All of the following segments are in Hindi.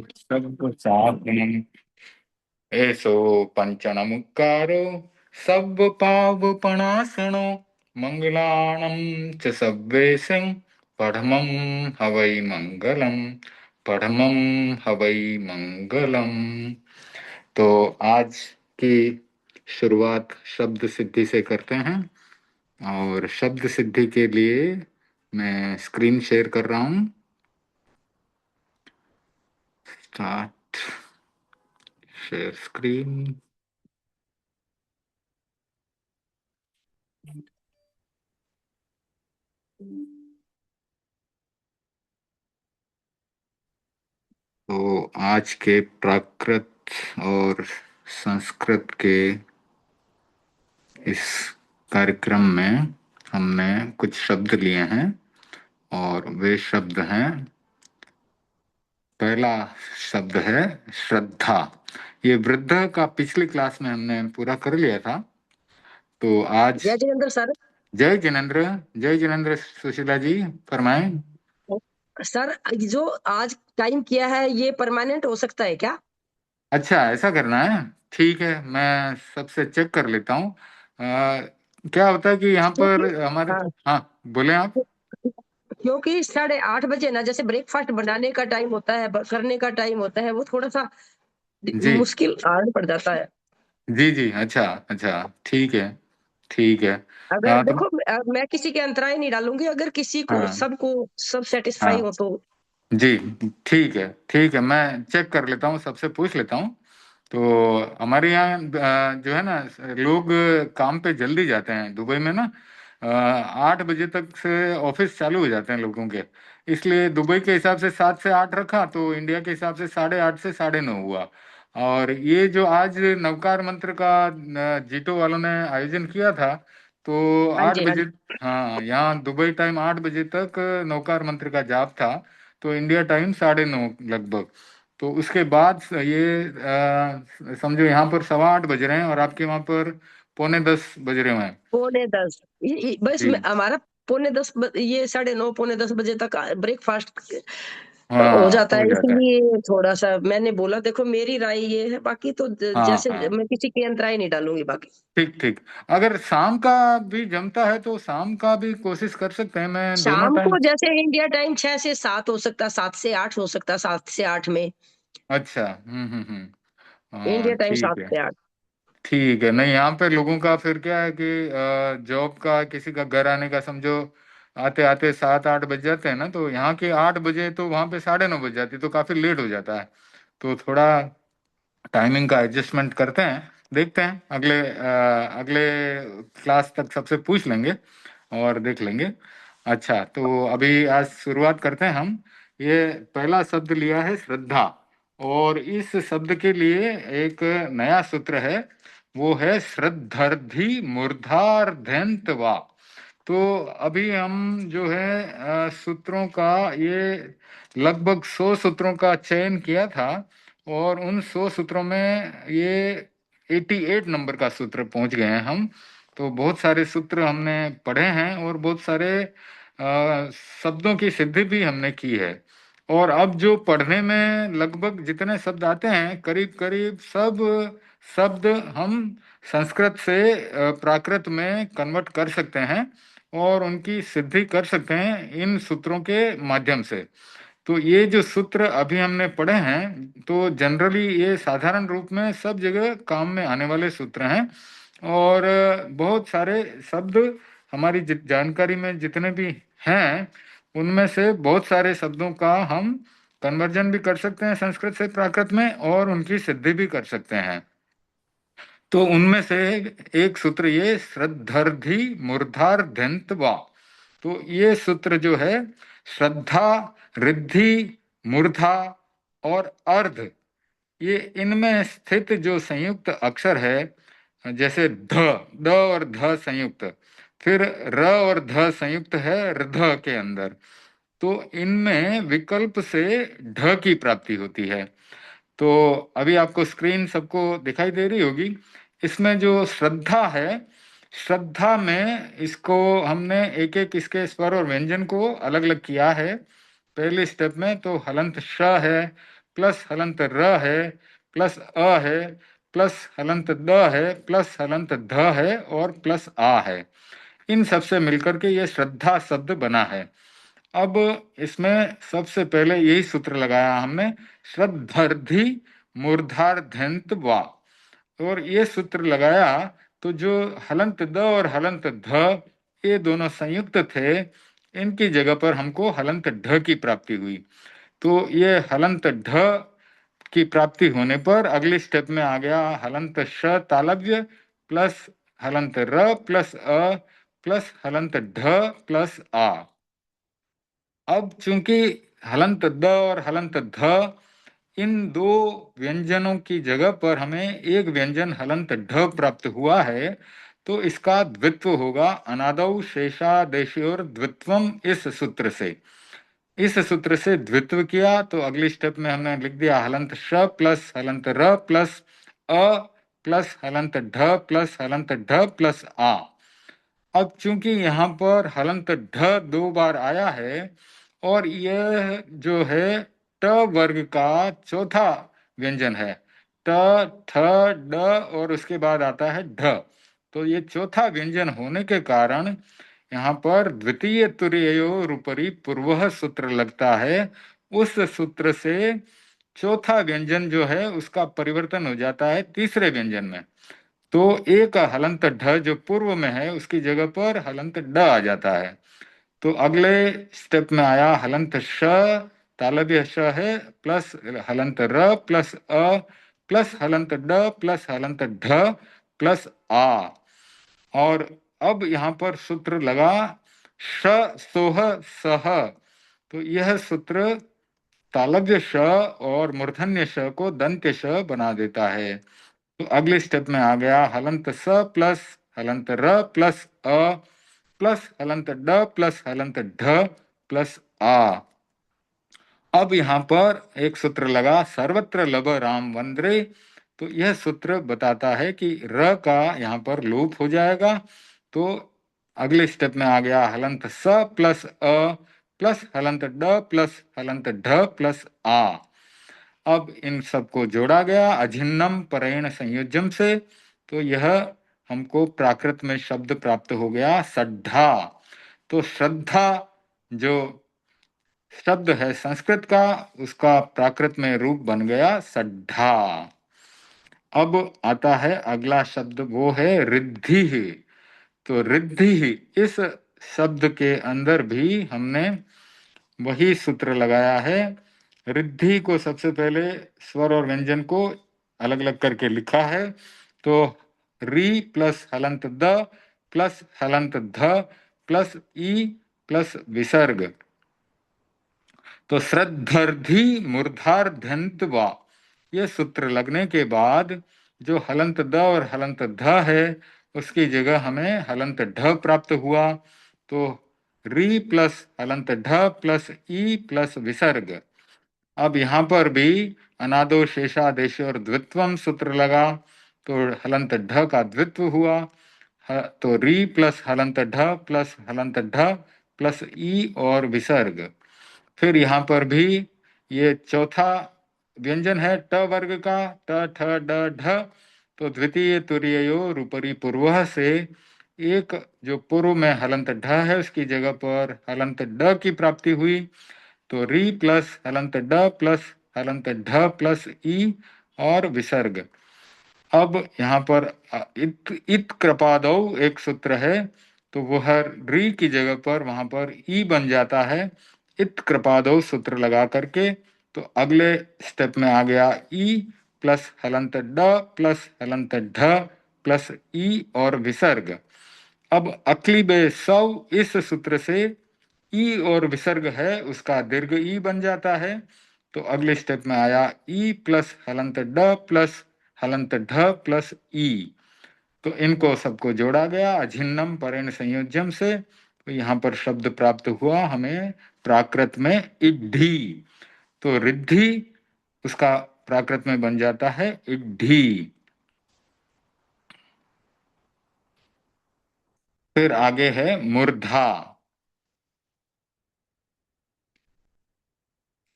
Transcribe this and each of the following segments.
सब साधन एसो पंचणमुक्कारो सब पावपणासनो मंगलाणं च सव्वेशं पढ़मं हवै मंगलम पढ़मं हवै मंगलम। तो आज की शुरुआत शब्द सिद्धि से करते हैं। और शब्द सिद्धि के लिए मैं स्क्रीन शेयर कर रहा हूं। Start share screen. तो आज के प्राकृत और संस्कृत के इस कार्यक्रम में हमने कुछ शब्द लिए हैं और वे शब्द हैं। पहला शब्द है श्रद्धा। ये वृद्ध का पिछली क्लास में हमने पूरा कर लिया था। तो आज जय जितेंद्र सर। जय जिनेन्द्र। जय जिनेन्द्र सुशीला जी, फरमाएं। सर जो आज टाइम किया है ये परमानेंट हो सकता है क्या? अच्छा, ऐसा करना है। ठीक है, मैं सबसे चेक कर लेता हूँ। क्या होता है कि यहाँ पर क्योंकि हमारे। हाँ, हाँ, बोले आप। क्योंकि 8:30 ना जैसे ब्रेकफास्ट बनाने का टाइम होता है, करने का टाइम होता है, वो थोड़ा सा जी मुश्किल हार्ड पड़ जाता है। जी जी, अच्छा अच्छा, ठीक है ठीक है। अगर हाँ तो देखो मैं किसी के अंतराय नहीं डालूंगी, अगर किसी को हाँ सब सेटिस्फाई हाँ हो तो। जी, ठीक है ठीक है, मैं चेक कर लेता हूँ, सबसे पूछ लेता हूँ। तो हमारे यहाँ जो है ना, लोग काम पे जल्दी जाते हैं दुबई में ना। 8 बजे तक से ऑफिस चालू हो जाते हैं लोगों के। इसलिए दुबई के हिसाब से 7 से 8 रखा, तो इंडिया के हिसाब से 8:30 से 9:30 हुआ। और ये जो आज नवकार मंत्र का जीटो वालों ने आयोजन किया था, तो हाँ आठ जी, हाँ बजे जी। हाँ, यहाँ दुबई टाइम 8 बजे तक नवकार मंत्र का जाप था। तो इंडिया टाइम 9:30 लगभग। तो उसके बाद ये समझो यहाँ पर 8:15 बज रहे हैं और आपके वहां पर 9:45 बज रहे हैं। 9:45 बस जी हमारा 9:45 ये 9:30 9:45 तक ब्रेकफास्ट हो हाँ, जाता हो है, जाता है। इसलिए थोड़ा सा मैंने बोला। देखो मेरी राय ये है, बाकी तो हाँ जैसे हाँ, मैं किसी के अंतराय नहीं डालूंगी बाकी। ठीक ठीक। अगर शाम का भी जमता है तो शाम का भी कोशिश कर सकते हैं, मैं दोनों शाम टाइम। को जैसे इंडिया टाइम 6 से 7 हो सकता है, 7 से 8 हो सकता है, 7 से 8 में। अच्छा, हाँ इंडिया टाइम ठीक सात है से आठ ठीक है। नहीं, यहाँ पे लोगों का फिर क्या है कि जॉब का किसी का घर आने का समझो आते आते 7-8 बज जाते हैं ना, तो यहाँ के 8 बजे तो वहाँ पे 9:30 बज जाती है, तो काफी लेट हो जाता है। तो थोड़ा टाइमिंग का एडजस्टमेंट करते हैं, देखते हैं अगले क्लास तक सबसे पूछ लेंगे और देख लेंगे। अच्छा, तो अभी आज शुरुआत करते हैं हम। ये पहला शब्द लिया है श्रद्धा। और इस शब्द के लिए एक नया सूत्र है, वो है श्रद्धर्धि मूर्धार्धेंत वा। तो अभी हम जो है सूत्रों का ये लगभग 100 सूत्रों का चयन किया था। और उन 100 सूत्रों में ये 88 नंबर का सूत्र पहुंच गए हैं हम। तो बहुत सारे सूत्र हमने पढ़े हैं और बहुत सारे शब्दों की सिद्धि भी हमने की है। और अब जो पढ़ने में लगभग जितने शब्द आते हैं, करीब करीब सब शब्द हम संस्कृत से प्राकृत में कन्वर्ट कर सकते हैं और उनकी सिद्धि कर सकते हैं इन सूत्रों के माध्यम से। तो ये जो सूत्र अभी हमने पढ़े हैं, तो जनरली ये साधारण रूप में सब जगह काम में आने वाले सूत्र हैं। और बहुत सारे शब्द हमारी जानकारी में जितने भी हैं, उनमें से बहुत सारे शब्दों का हम कन्वर्जन भी कर सकते हैं संस्कृत से प्राकृत में और उनकी सिद्धि भी कर सकते हैं। तो उनमें से एक सूत्र ये श्रद्धर्धि मूर्धार धन्त वा। तो ये सूत्र जो है, श्रद्धा, रिद्धि, मूर्धा और अर्ध, ये इनमें स्थित जो संयुक्त अक्षर है, जैसे ध और ध संयुक्त, फिर र और ध संयुक्त है र्ध के अंदर, तो इनमें विकल्प से ढ की प्राप्ति होती है। तो अभी आपको स्क्रीन सबको दिखाई दे रही होगी। इसमें जो श्रद्धा है, श्रद्धा में इसको हमने एक एक इसके स्वर और व्यंजन को अलग अलग किया है। पहले स्टेप में तो हलंत श है, प्लस हलंत र है प्लस अ है प्लस हलंत द है प्लस हलंत ध है और प्लस आ है। इन सबसे मिलकर के ये श्रद्धा शब्द बना है। अब इसमें सबसे पहले यही सूत्र लगाया हमने, श्रद्धर्धि मूर्धार्धन्त वा। और ये सूत्र लगाया तो जो हलंत द और हलंत ध ये दोनों संयुक्त थे, इनकी जगह पर हमको हलंत ढ की प्राप्ति हुई। तो ये हलंत ढ की प्राप्ति होने पर अगले स्टेप में आ गया हलंत श तालव्य प्लस हलंत र प्लस अ प्लस हलंत ढ प्लस आ। अब चूंकि हलंत द और हलंत ध इन दो व्यंजनों की जगह पर हमें एक व्यंजन हलंत ढ प्राप्त हुआ है, तो इसका द्वित्व होगा अनादौ शेषादेशयोर द्वित्वम। इस सूत्र से, इस सूत्र से द्वित्व किया तो अगली स्टेप में हमने लिख दिया हलंत श प्लस हलंत र प्लस अ प्लस हलंत ढ प्लस हलंत ढ प्लस आ। अब चूंकि यहाँ पर हलंत ढ दो बार आया है और यह जो है ट वर्ग का चौथा व्यंजन है, ट ठ ड और उसके बाद आता है ढ, तो ये चौथा व्यंजन होने के कारण यहाँ पर द्वितीय तुर्ययोरुपरि पूर्वः सूत्र लगता है। उस सूत्र से चौथा व्यंजन जो है उसका परिवर्तन हो जाता है तीसरे व्यंजन में। तो एक हलंत ढ जो पूर्व में है उसकी जगह पर हलंत ड आ जाता है। तो अगले स्टेप में आया हलंत श तालव्य श है प्लस हलंत र प्लस अ प्लस हलंत ड प्लस हलंत ढ प्लस आ। और अब यहाँ पर सूत्र लगा श सोह सह। तो यह सूत्र तालव्य श और मूर्धन्य श को दंत्य श बना देता है। तो अगले स्टेप में आ गया हलंत स प्लस हलंत र प्लस अ प्लस हलंत ड प्लस हलंत ढ प्लस आ। अब यहाँ पर एक सूत्र लगा सर्वत्र लब राम वंद्रे। तो यह सूत्र बताता है कि र का यहाँ पर लोप हो जाएगा। तो अगले स्टेप में आ गया हलंत स प्लस अ प्लस हलंत ड प्लस हलंत ढ प्लस आ। अब इन सबको जोड़ा गया अझिन्नम परेण संयोजम से, तो यह हमको प्राकृत में शब्द प्राप्त हो गया सड्ढा। तो श्रद्धा जो शब्द है संस्कृत का, उसका प्राकृत में रूप बन गया सड्ढा। अब आता है अगला शब्द, वो है रिद्धि। तो रिद्धि, इस शब्द के अंदर भी हमने वही सूत्र लगाया है। रिद्धि को सबसे पहले स्वर और व्यंजन को अलग अलग करके लिखा है। तो री प्लस हलंत द प्लस हलंत ध प्लस ई प्लस विसर्ग। तो श्रद्धर्धि मूर्धार्धन्त वा, ये सूत्र लगने के बाद जो हलंत द और हलंत ध है उसकी जगह हमें हलंत ढ प्राप्त हुआ। तो री प्लस हलंत ढ प्लस ई प्लस विसर्ग। अब यहाँ पर भी अनादो शेषादेश और द्वित्वम सूत्र लगा, तो हलंत ढ का द्वित्व हुआ। तो री प्लस हलंत ढ प्लस हलंत ढ प्लस ई और विसर्ग। फिर यहाँ पर भी ये चौथा व्यंजन है ट वर्ग का, ट ठ ड ढ। तो द्वितीय तुर्ययोरुपरि पूर्वः से एक जो पूर्व में हलंत ढ है उसकी जगह पर हलंत ड की प्राप्ति हुई। तो री प्लस हलंत ड प्लस हलंत ढ प्लस ई और विसर्ग। अब यहाँ पर इत कृपादौ एक सूत्र है, तो वह री की जगह पर वहां पर ई बन जाता है इत कृपादौ सूत्र लगा करके। तो अगले स्टेप में आ गया ई प्लस हलंत ड प्लस हलंत ढ प्लस ई और विसर्ग। अब अक्ली बे सौ, इस सूत्र से ई और विसर्ग है उसका दीर्घ ई बन जाता है। तो अगले स्टेप में आया ई प्लस हलंत ड प्लस हलंत ढ प्लस ई। तो इनको सबको जोड़ा गया अझिन्नम परेण संयोज्यम से। तो यहाँ पर शब्द प्राप्त हुआ हमें प्राकृत में इड्ढी। तो रिद्धि उसका प्राकृत में बन जाता है इड्ढी। फिर आगे है मूर्धा।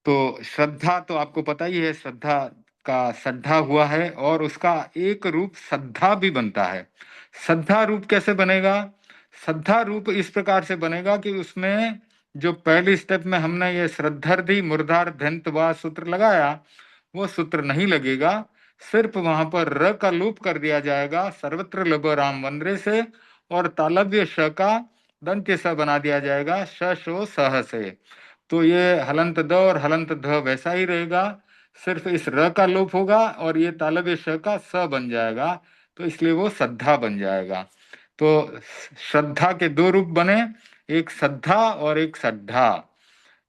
तो श्रद्धा तो आपको पता ही है, श्रद्धा का सद्धा हुआ है, और उसका एक रूप सद्धा भी बनता है। सद्धा रूप कैसे बनेगा? सद्धा रूप इस प्रकार से बनेगा कि उसमें जो पहली स्टेप में हमने ये श्रद्धर्धि मूर्धार धन्त वा सूत्र लगाया, वो सूत्र नहीं लगेगा। सिर्फ वहां पर र का लोप कर दिया जाएगा सर्वत्र लब राम वंद्रे से, और तालव्य श का दंत्य स बना दिया जाएगा श शो सह से। तो ये हलंत द और हलंत ध वैसा ही रहेगा, सिर्फ इस र का लोप होगा और ये तालव्य श का स बन जाएगा, तो इसलिए वो श्रद्धा बन जाएगा। तो श्रद्धा के दो रूप बने, एक श्रद्धा और एक सद्धा।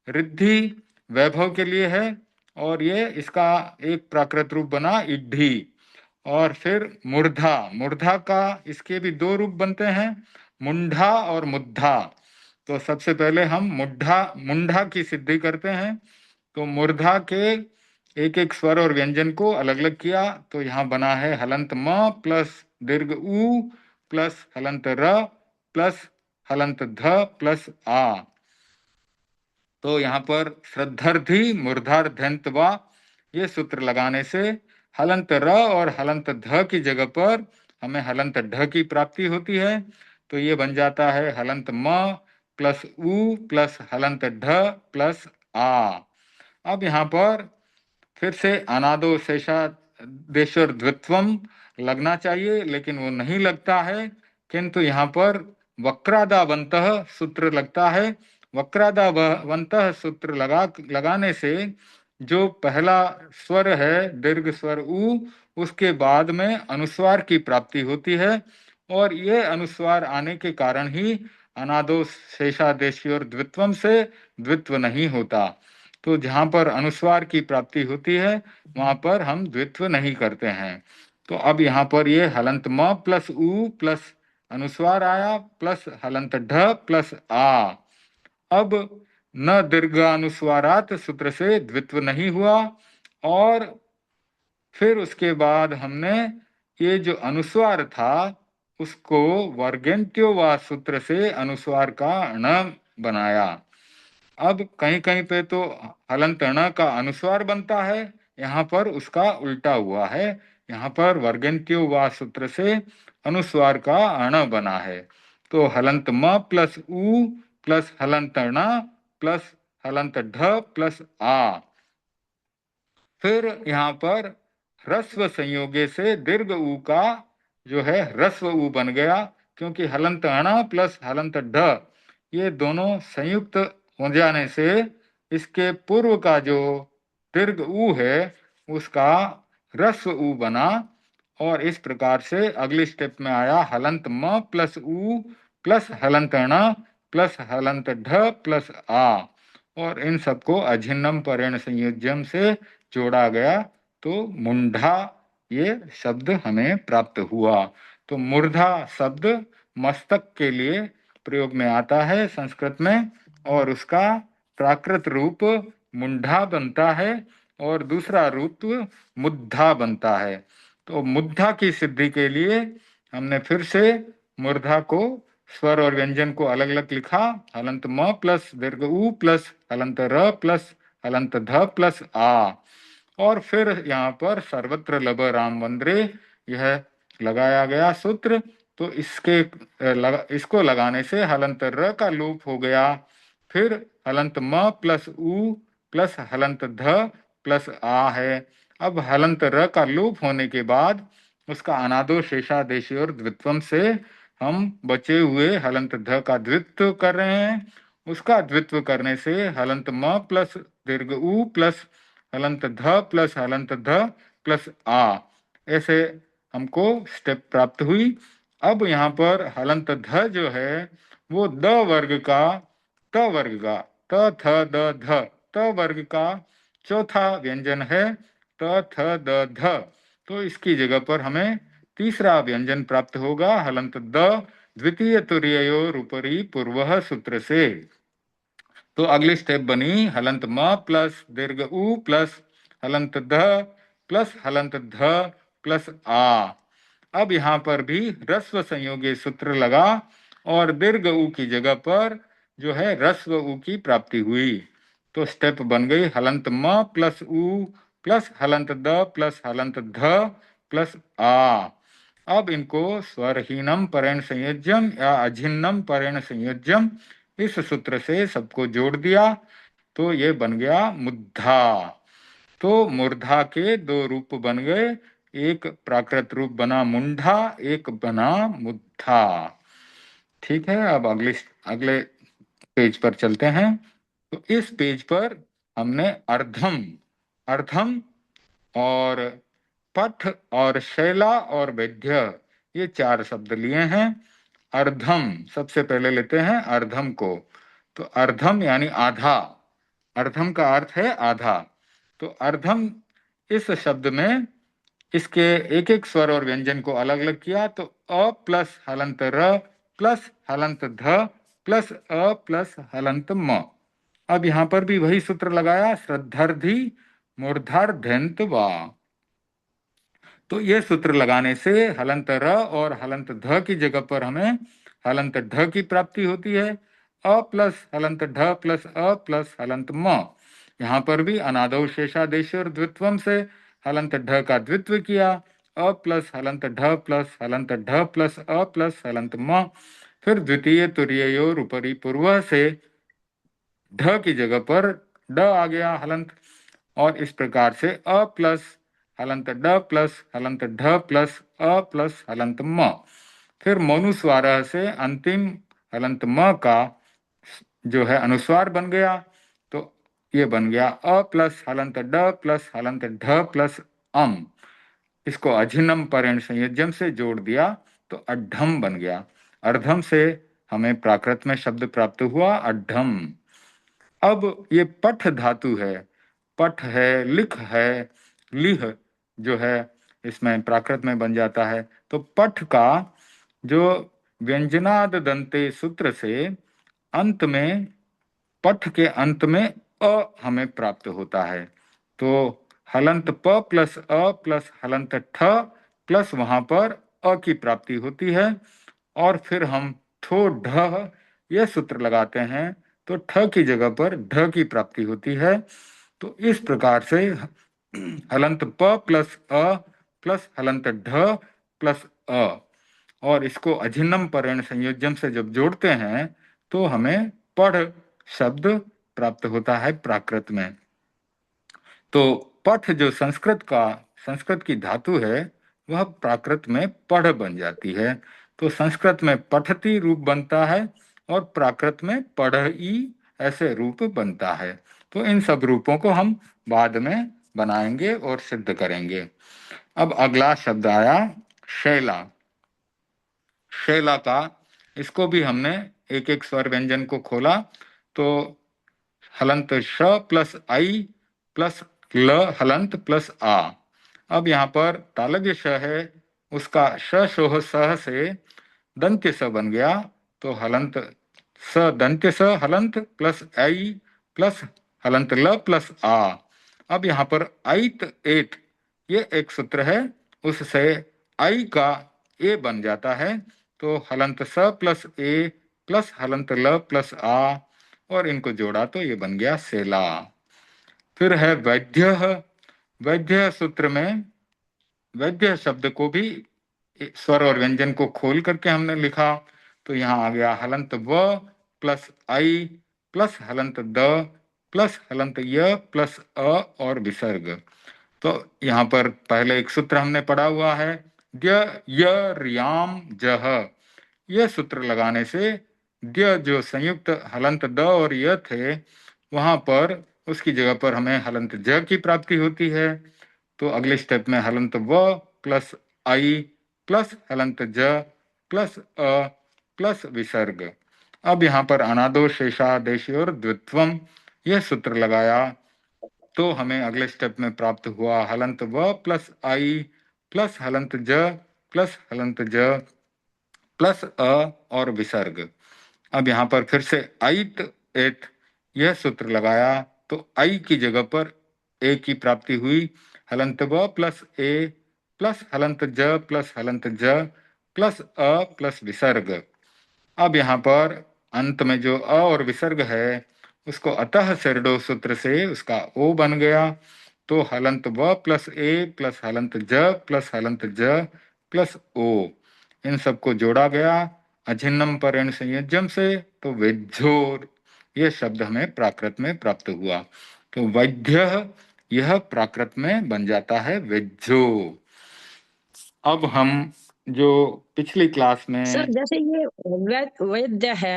रिद्धि वैभव के लिए है, और ये इसका एक प्राकृत रूप बना इड्ढी। और फिर मूर्धा, मूर्धा का इसके भी दो रूप बनते हैं, मुंढा और मुद्धा। तो सबसे पहले हम मुड्ढा मुंढा की सिद्धि करते हैं। तो मूर्धा के एक एक स्वर और व्यंजन को अलग अलग किया, तो यहाँ बना है हलंत म प्लस दीर्घ उ प्लस हलंत र प्लस हलंत ध प्लस आ। तो यहाँ पर श्रद्धर्धि मूर्धार धन्त वा, ये सूत्र लगाने से हलंत र और हलंत ध की जगह पर हमें हलंत ढ की प्राप्ति होती है। तो ये बन जाता है हलंत म प्लस उ प्लस हलंत ढ प्लस आ। अब यहाँ पर फिर से अनादो शेषा देशर द्वित्वम लगना चाहिए, लेकिन वो नहीं लगता है, किंतु यहाँ पर वक्रादावंतः सूत्र लगता है। वक्रादावंतः सूत्र लगाने से जो पहला स्वर है दीर्घ स्वर उ, उसके बाद में अनुस्वार की प्राप्ति होती है, और ये अनुस्वार आने के कारण ही अनादो शेषादेशियोर द्वित्वम से द्वित्व नहीं होता। तो जहां पर अनुस्वार की प्राप्ति होती है वहां पर हम द्वित्व नहीं करते हैं। तो अब यहाँ पर ये हलंत म प्लस उ प्लस अनुस्वार आया प्लस हलंत ढ प्लस आ। अब न दीर्घानुस्वारात सूत्र से द्वित्व नहीं हुआ, और फिर उसके बाद हमने ये जो अनुस्वार था उसको वर्गेंत्यो वा सूत्र से अनुस्वार का ण बनाया। अब कहीं कहीं पे तो हलंत ण का अनुस्वार बनता है, यहाँ पर उसका उल्टा हुआ है। यहाँ पर वर्गेंत्यो वा सूत्र से अनुस्वार का अण बना है। तो हलंत म प्लस उ प्लस हलंत ण प्लस हलंत ढ प्लस आ। फिर यहाँ पर ह्रस्व संयोगे से दीर्घ उ का जो है ह्रस्व उ बन गया, क्योंकि हलंत अण प्लस हलंत ढ ये दोनों संयुक्त हो जाने से इसके पूर्व का जो दीर्घ उ है उसका ह्रस्व उ बना। और इस प्रकार से अगली स्टेप में आया हलंत म प्लस उ प्लस हलंत ण प्लस हलंत ढ प्लस आ, और इन सबको अझिन्नम परेण संयोज्यम से जोड़ा गया, तो मुंढा ये शब्द हमें प्राप्त हुआ। तो मूर्धा शब्द मस्तक के लिए प्रयोग में आता है संस्कृत में, और उसका प्राकृत रूप मुंढा बनता है और दूसरा रूप मुद्धा बनता है। तो मुद्धा की सिद्धि के लिए हमने फिर से मूर्धा को स्वर और व्यंजन को अलग अलग लिखा, हलंत म प्लस दीर्घ उ प्लस हलंत र प्लस हलंत ध प्लस आ। और फिर यहाँ पर सर्वत्र लब राम वंद्रे यह लगाया गया सूत्र। तो इसको लगाने से हलंत र का लोप हो गया, फिर हलंत म प्लस उ प्लस हलंत ध प्लस आ है। अब हलंत र का लोप होने के बाद उसका अनादो शेषादेशी और द्वित्वम से हम बचे हुए हलंत ध का द्वित्व कर रहे हैं। उसका द्वित्व करने से हलंत म प्लस दीर्घ उ प्लस हलंत ध प्लस हलंत ध प्लस आ, ऐसे हमको स्टेप प्राप्त हुई। अब यहाँ पर हलंत ध जो है वो द वर्ग का त वर्ग का त थ द ध त वर्ग का चौथा व्यंजन है त थ द ध। तो इसकी जगह पर हमें तीसरा व्यंजन प्राप्त होगा हलंत द द्वितीय तुर्योरुपरि पूर्व सूत्र से। तो अगली स्टेप बनी हलंत म प्लस दीर्घ उ प्लस हलंत ध प्लस हलंत ध प्लस आ। अब यहाँ पर भी रस्व संयोगी सूत्र लगा और दीर्घ उ की जगह पर जो है रस्व उ की प्राप्ति हुई। तो स्टेप बन गई हलंत म प्लस उ प्लस हलंत द प्लस हलंत ध प्लस आ। अब इनको स्वरहीनम परेण संयोज्यम या अझिन्नम परेण संयोज्यम, इस सूत्र से सबको जोड़ दिया तो ये बन गया मुद्धा। तो मूर्धा के दो रूप बन गए, एक प्राकृत रूप बना मुंडा, एक बना मुद्धा। ठीक है, अब अगले अगले पेज पर चलते हैं। तो इस पेज पर हमने अर्धम, अर्धम और पठ और शैला और वैद्य, ये चार शब्द लिए हैं। अर्धम सबसे पहले लेते हैं अर्धम को। तो अर्धम यानी आधा, अर्धम का अर्थ है आधा। तो अर्धम इस शब्द में इसके एक एक स्वर और व्यंजन को अलग अलग किया। तो अ प्लस हलंत र प्लस हलंत ध प्लस अ प्लस हलंत म। अब यहां पर भी वही सूत्र लगाया, श्रद्धर्धि मूर्धार धैंत वा। तो ये सूत्र लगाने से हलंत र और हलंत ध की जगह पर हमें हलंत ढ की प्राप्ति होती है। अ प्लस हलंत ढ प्लस अ प्लस हलंत म। यहाँ पर भी अनादौ शेषादेशोर द्वित्वम से हलंत ढ का द्वित्व किया। अ प्लस हलंत ढ प्लस हलंत ढ प्लस अ प्लस हलंत म। फिर द्वितीय तुरीयोर उपरी पूर्व से ढ की जगह पर ड आ गया हलंत। और इस प्रकार से अ प्लस हलंत ड प्लस हलंत ढ प्लस अ प्लस हलंत म। फिर मोनुस्वार से अंतिम हलंत म का जो है अनुस्वार बन गया। तो ये बन गया अ प्लस हलंत ड प्लस हलंत ढ प्लस अम। इसको अझिनम परेण संयोजन से जोड़ दिया तो अड्ढम बन गया। अर्धम से हमें प्राकृत में शब्द प्राप्त हुआ अड्ढम। अब ये पठ धातु है, पठ है, लिख है, लिह जो है इसमें प्राकृत में बन जाता है। तो पठ का जो व्यंजनाद दंते सूत्र से अंत में, पठ के अंत में अ हमें प्राप्त होता है। तो हलंत प प्लस अ प्लस हलंत ठ प्लस वहां पर अ की प्राप्ति होती है। और फिर हम ठो ढ ये सूत्र लगाते हैं तो ठ की जगह पर ढ की प्राप्ति होती है। तो इस प्रकार से हलंत प प्लस अ प्लस हलंत ढ प्लस अ, और इसको अझिन्नम परेण संयोजन से जब जोड़ते हैं तो हमें पढ़ शब्द प्राप्त होता है प्राकृत में। तो पठ जो संस्कृत की धातु है वह प्राकृत में पढ़ बन जाती है। तो संस्कृत में पठती रूप बनता है और प्राकृत में पढ़ई ऐसे रूप बनता है। तो इन सब रूपों को हम बाद में बनाएंगे और सिद्ध करेंगे। अब अगला शब्द आया शैला। शैला का, इसको भी हमने एक एक स्वर व्यंजन को खोला। तो हलंत श प्लस आई प्लस ल हलंत प्लस आ। अब यहाँ पर तालव्य श है, उसका श शोह सह से दंत्य स बन गया। तो हलंत स दंत्य स हलंत प्लस आई प्लस हलंत ल प्लस आ। अब यहाँ पर आइत एत ये एक सूत्र है, उससे आई का ए बन जाता है। तो हलंत स प्लस ए प्लस हलंत ल प्लस आ, और इनको जोड़ा तो ये बन गया सेला। फिर है वैद्य। वैद्य सूत्र में वैद्य शब्द को भी स्वर और व्यंजन को खोल करके हमने लिखा। तो यहाँ आ गया हलंत व प्लस आई प्लस हलंत द प्लस हलंत य प्लस अ और विसर्ग। तो यहाँ पर पहले एक सूत्र हमने पढ़ा हुआ है, द्य य रियाम जह। यह सूत्र लगाने से द्य जो संयुक्त हलंत द और य थे वहां पर उसकी जगह पर हमें हलंत ज की प्राप्ति होती है। तो अगले स्टेप में हलंत व प्लस आई प्लस हलंत ज प्लस अ प्लस विसर्ग। अब यहाँ पर अनादो शेषादेशोर द्वित्वम यह सूत्र लगाया तो हमें अगले स्टेप में प्राप्त हुआ हलंत व प्लस आई प्लस हलंत ज प्लस हलंत ज प्लस अ और विसर्ग। अब यहाँ पर फिर से आइत एत यह सूत्र लगाया तो आई की जगह पर ए की प्राप्ति हुई। हलंत व प्लस ए प्लस हलंत ज प्लस हलंत ज प्लस अ प्लस विसर्ग। अब यहाँ पर अंत में जो अ और विसर्ग है उसको अतः सेरडो सूत्र से उसका ओ बन गया। तो हलंत व प्लस ए प्लस हलंत ज प्लस हलंत ज प्लस ओ, इन सबको जोड़ा गया अझिन्नम परेण संयोज्यम से, तो वेज्झोर, यह शब्द हमें प्राकृत में प्राप्त हुआ। तो वैद्य, यह प्राकृत में बन जाता है वेज्झो। अब हम जो पिछली क्लास सर में, जैसे ये वैद्य है,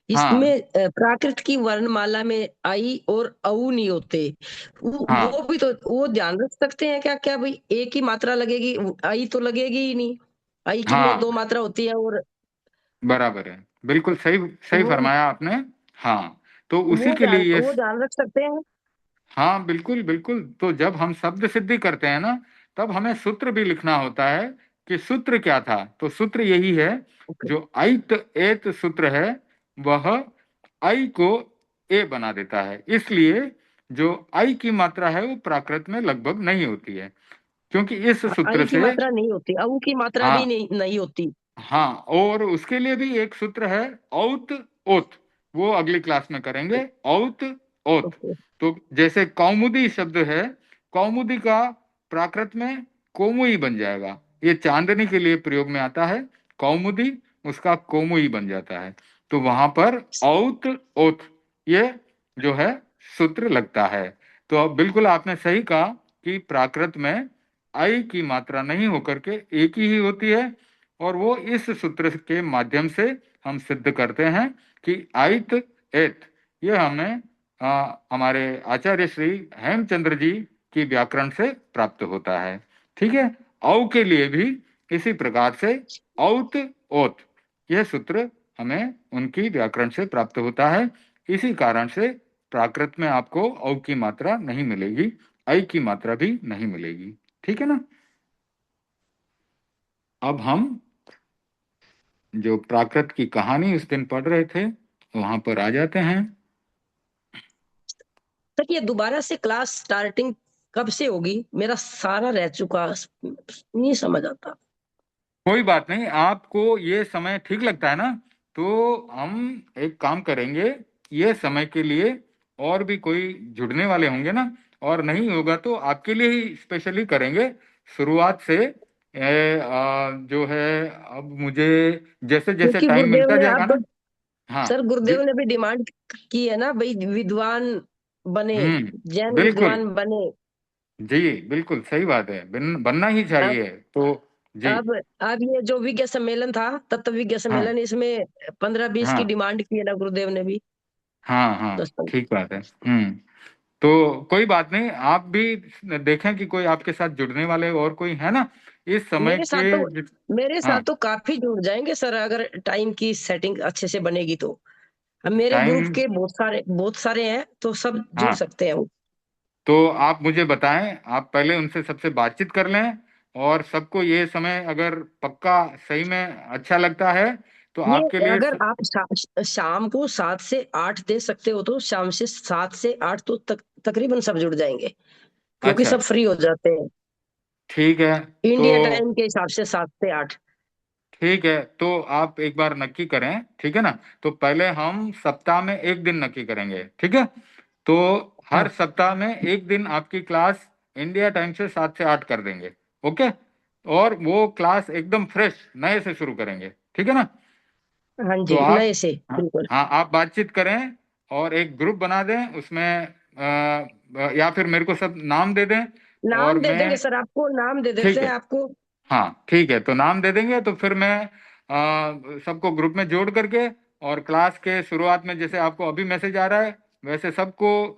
इसमें हाँ प्राकृत की वर्णमाला में आई और औ नहीं होते। वो हाँ भी तो वो ध्यान रख सकते हैं क्या? क्या भाई एक ही मात्रा लगेगी, आई तो लगेगी ही नहीं। आई की में दो हाँ, मात्रा होती है और बराबर है, बिल्कुल सही, सही वो फरमाया आपने। हाँ, तो उसी वो के लिए ये, वो ध्यान रख सकते हैं। हाँ बिल्कुल बिल्कुल, तो जब हम शब्द सिद्धि करते हैं ना, तब हमें सूत्र भी लिखना होता है कि सूत्र क्या था। तो सूत्र यही है, ओके। जो ऐत एत सूत्र है, वह आई को ए बना देता है। इसलिए जो आई की मात्रा है वो प्राकृत में लगभग नहीं होती है, क्योंकि इस सूत्र आई की से, मात्रा नहीं होती, औ की मात्रा भी हाँ नहीं होती। हाँ, और उसके लिए भी एक सूत्र है, औत ओत, वो अगली क्लास में करेंगे, औत ओत। ओके। तो जैसे कौमुदी शब्द है, कौमुदी का प्राकृत में कोमुई बन जाएगा। ये चांदनी के लिए प्रयोग में आता है, कौमुदी, उसका कोमुई बन जाता है। तो वहां पर औत ओत, ये जो है सूत्र लगता है। तो अब बिल्कुल आपने सही कहा कि प्राकृत में आई की मात्रा नहीं होकर के एक ही होती है, और वो इस सूत्र के माध्यम से हम सिद्ध करते हैं कि आइत एत, ये हमें हमारे आचार्य श्री हेमचंद्र जी की व्याकरण से प्राप्त होता है। ठीक है। औ के लिए भी इसी प्रकार से औत ओत, यह सूत्र हमें उनकी व्याकरण से प्राप्त होता है। इसी कारण से प्राकृत में आपको औ की मात्रा नहीं मिलेगी, आई की मात्रा भी नहीं मिलेगी। ठीक है ना। अब हम जो प्राकृत की कहानी उस दिन पढ़ रहे थे, वहां पर आ जाते हैं। सर ये दोबारा से क्लास स्टार्टिंग कब से होगी? मेरा सारा रह चुका, नहीं समझ आता। कोई बात नहीं, आपको ये समय ठीक लगता है ना, तो हम एक काम करेंगे, ये समय के लिए और भी कोई जुड़ने वाले होंगे ना, और नहीं होगा तो आपके लिए ही स्पेशली करेंगे शुरुआत से। जो है, अब मुझे जैसे जैसे क्योंकि टाइम गुरुदेव मिलता ने जाएगा अब, ना। हाँ सर जी। गुरुदेव ने भी डिमांड की है ना भाई, विद्वान बने, जैन बिल्कुल, विद्वान बने। जी बिल्कुल सही बात है, बनना ही अब चाहिए। तो जी, अब अब ये जो विज्ञ सम्मेलन था, तत्व विज्ञ हाँ सम्मेलन, इसमें 15-20 की हाँ डिमांड की है ना गुरुदेव ने भी। हाँ हाँ, 10-15। ठीक बात है। तो कोई बात नहीं, आप भी देखें कि कोई आपके साथ जुड़ने वाले और कोई है ना इस समय मेरे साथ के तो मेरे साथ हाँ, तो काफी जुड़ जाएंगे सर, अगर टाइम की सेटिंग अच्छे से बनेगी तो। अब मेरे ग्रुप टाइम, के बहुत सारे हैं, तो सब जुड़ हाँ, सकते हैं वो। तो आप मुझे बताएं, आप पहले उनसे सबसे बातचीत कर लें, और सबको ये समय अगर पक्का सही में अच्छा लगता है तो ये आपके लिए अगर आप शाम को 7 से 8 दे सकते हो, तो शाम से 7 से 8 तो तकरीबन सब जुड़ जाएंगे, क्योंकि अच्छा, सब फ्री हो जाते हैं ठीक है। तो इंडिया टाइम के हिसाब से 7 से 8। ठीक है, तो आप एक बार नक्की करें, ठीक है ना। तो पहले हम सप्ताह में एक दिन नक्की करेंगे, ठीक है। तो हाँ हर सप्ताह में एक दिन आपकी क्लास इंडिया टाइम से 7 से 8 कर देंगे। ओके। और वो क्लास एकदम फ्रेश नए से शुरू करेंगे, ठीक है ना। हाँ तो जी, आप, नए से हाँ बिल्कुल। हाँ, आप बातचीत करें और एक ग्रुप बना दें उसमें, या फिर मेरे को सब नाम दे दें और नाम दे देंगे मैं, सर, आपको नाम दे देते ठीक हैं है, आपको। हाँ ठीक है, तो नाम दे देंगे। तो फिर मैं सबको ग्रुप में जोड़ करके, और क्लास के शुरुआत में जैसे आपको अभी मैसेज आ रहा है, वैसे सबको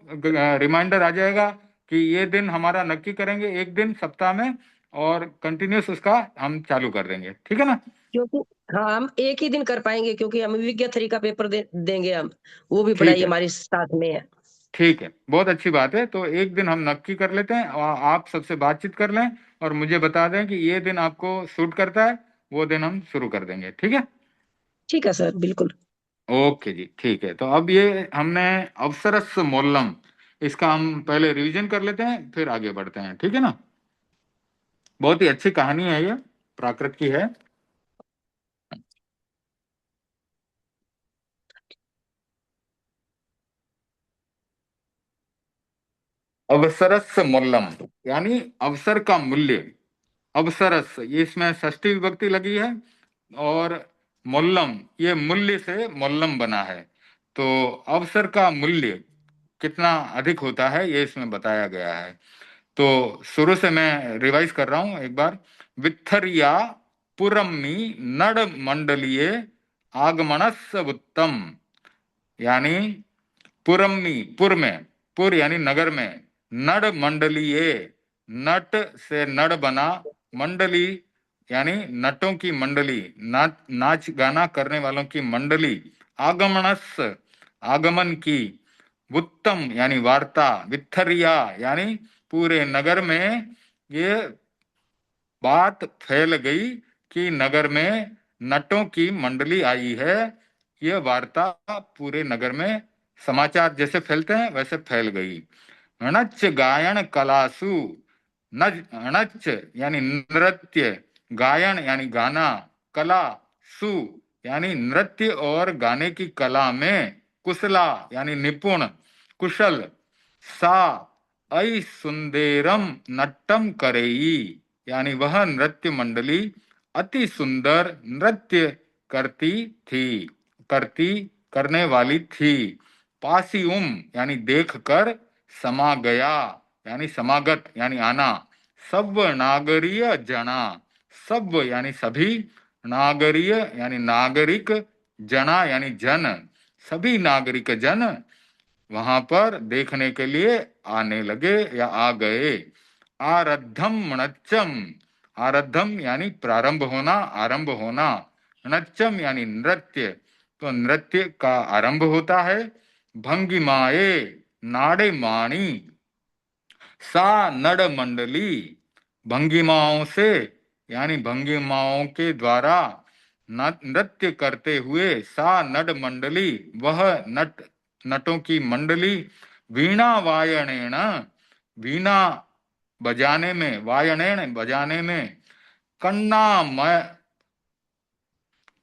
रिमाइंडर आ जाएगा कि ये दिन हमारा नक्की करेंगे एक दिन सप्ताह में, और कंटिन्यूस उसका हम चालू कर देंगे, ठीक है ना। क्योंकि हाँ, हम एक ही दिन कर पाएंगे, क्योंकि हम विज्ञा थ्री का पेपर देंगे हम। वो भी ठीक पढ़ाई है, हमारी साथ में है। ठीक है, बहुत अच्छी बात है। तो एक दिन हम नक्की कर लेते हैं, और आप सबसे बातचीत कर लें और मुझे बता दें कि ये दिन आपको सूट करता है, वो दिन हम शुरू कर देंगे, ठीक है। ठीक है सर, बिल्कुल। ओके जी, ठीक है। तो अब ये हमने अवसरस मोल्लम, इसका हम पहले रिवीजन कर लेते हैं, फिर आगे बढ़ते हैं, ठीक है ना। बहुत ही अच्छी कहानी है ये, प्राकृत की है। अवसरस मूल्यम, यानी अवसर का मूल्य। अवसरस, ये इसमें षष्ठी विभक्ति लगी है, और मूल्यम, ये मूल्य से मूल्यम बना है। तो अवसर का मूल्य कितना अधिक होता है ये इसमें बताया गया है। तो शुरू से मैं रिवाइज कर रहा हूं एक बार। वित्थरिया पुरम्मी नड मंडलीय आगमनस उत्तम, यानी पुरम्मी, पुर में, पुर यानी नगर में, नड मंडलीय, नट से नड बना, मंडली यानी नटों की मंडली, नाच गाना करने वालों की मंडली, आगमनस आगमन की, उत्तम यानी वार्ता, वित्थरिया यानी पूरे नगर में ये बात फैल गई कि नगर में नटों की मंडली आई है। यह वार्ता पूरे नगर में, समाचार जैसे फैलते हैं वैसे फैल गई। णच गायन कलासु, नज णच यानी नृत्य, गायन यानी गाना, कला, सु यानी नृत्य और गाने की कला में, कुशला यानी निपुण, कुशल, सा ऐ सुंदरम नट्टम करेई, यानी वह नृत्य मंडली अति सुंदर नृत्य करती थी, करती करने वाली थी। पासियुम यानी देखकर, समा गया यानी समागत यानी आना, सब नागरीय जना, सब यानी सभी, नागरीय यानी नागरिक, जना यानी जन, सभी नागरिक जन वहां पर देखने के लिए आने लगे या आ गए। आरद्धम नच्चम, आरद्धम यानी प्रारंभ होना, आरंभ होना, नच्चम यानी नृत्य, तो नृत्य का आरंभ होता है। भंगिमाए नाड़े माणी, सा नड़ मंडली, भंगिमाओं से यानी भंगिमाओं के द्वारा नृत्य करते हुए, सा नड मंडली वह नट नटों की मंडली, वीणा वायनेन, वीणा बजाने में, वायनेन बजाने में, कन्नामय,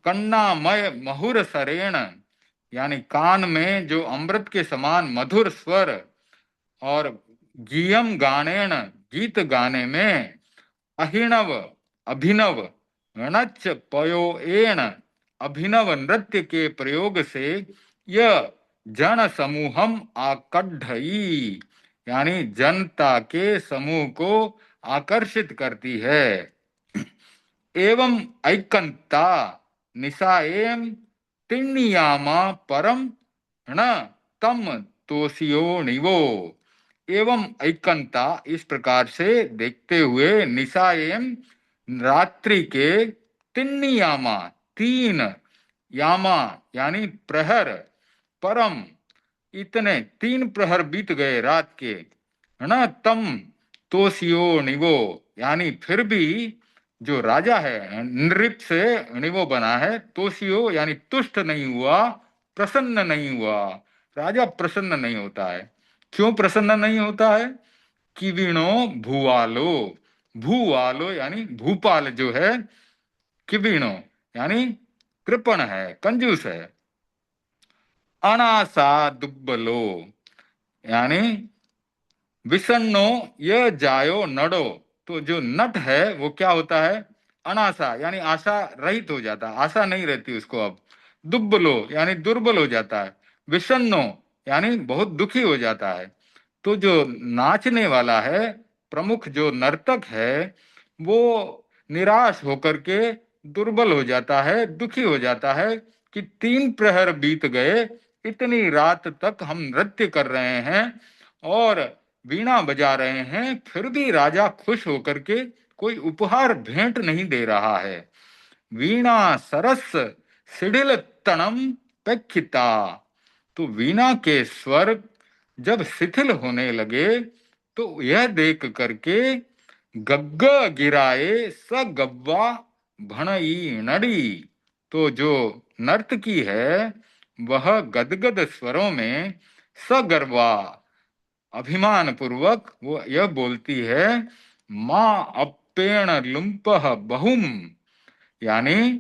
कन्नामय महुर सरेण, यानी कान में जो अमृत के समान मधुर स्वर, और गीयम गानेन गीत गाने में, अहिणव अभिनव, णच पयोएण अभिनव नृत्य के प्रयोग से, यह जन समूहम आकढ़ई, यानी जनता के समूह को आकर्षित करती है। एवं ऐकंता निशाएम तिण्ययामा परम न तम तोषियो निवो, एवं ऐकंता इस प्रकार से देखते हुए, निशाएम रात्रि के, तिन्नीयामा तीन, यामा यानी प्रहर, परम इतने तीन प्रहर बीत गए रात के, है ना, तम तोषियो निवो, यानी फिर भी जो राजा है, नृप से निवो बना है, तोषियो यानी तुष्ट नहीं हुआ, प्रसन्न नहीं हुआ, राजा प्रसन्न नहीं होता है। क्यों प्रसन्न नहीं होता है? किविणो भूवालो, भूवालो यानी भूपाल जो है, किविणो यानी कृपण है, कंजूस है। अनासा दुब्बलो, यानी विषण्णो यह जायो नडो, तो जो नट है वो क्या होता है? अनासा यानी आशा रहित हो जाता है, आशा नहीं रहती उसको अब। दुब्बलो यानी दुर्बल हो जाता है। विषण्णो यानी बहुत दुखी हो जाता है। तो जो नाचने वाला है, प्रमुख जो नर्तक है, वो निराश होकर के दुर्बल हो जाता है, दुखी हो जाता है कि तीन प्रहर बीत गए, इतनी रात तक हम नृत्य कर रहे हैं और वीणा बजा रहे हैं, फिर भी राजा खुश होकर के कोई उपहार भेंट नहीं दे रहा है। वीणा सरस सिडिल तणम पेक्षिता, तो वीणा के स्वर जब शिथिल होने लगे, तो यह देख करके, गग्ग गिराए स गव्वा भणई नड़ी, तो जो नर्तकी है वह गदगद स्वरों में सगर्वा अभिमान पूर्वक वो यह बोलती है, माँ अप्पेण लुम्प बहुम, यानी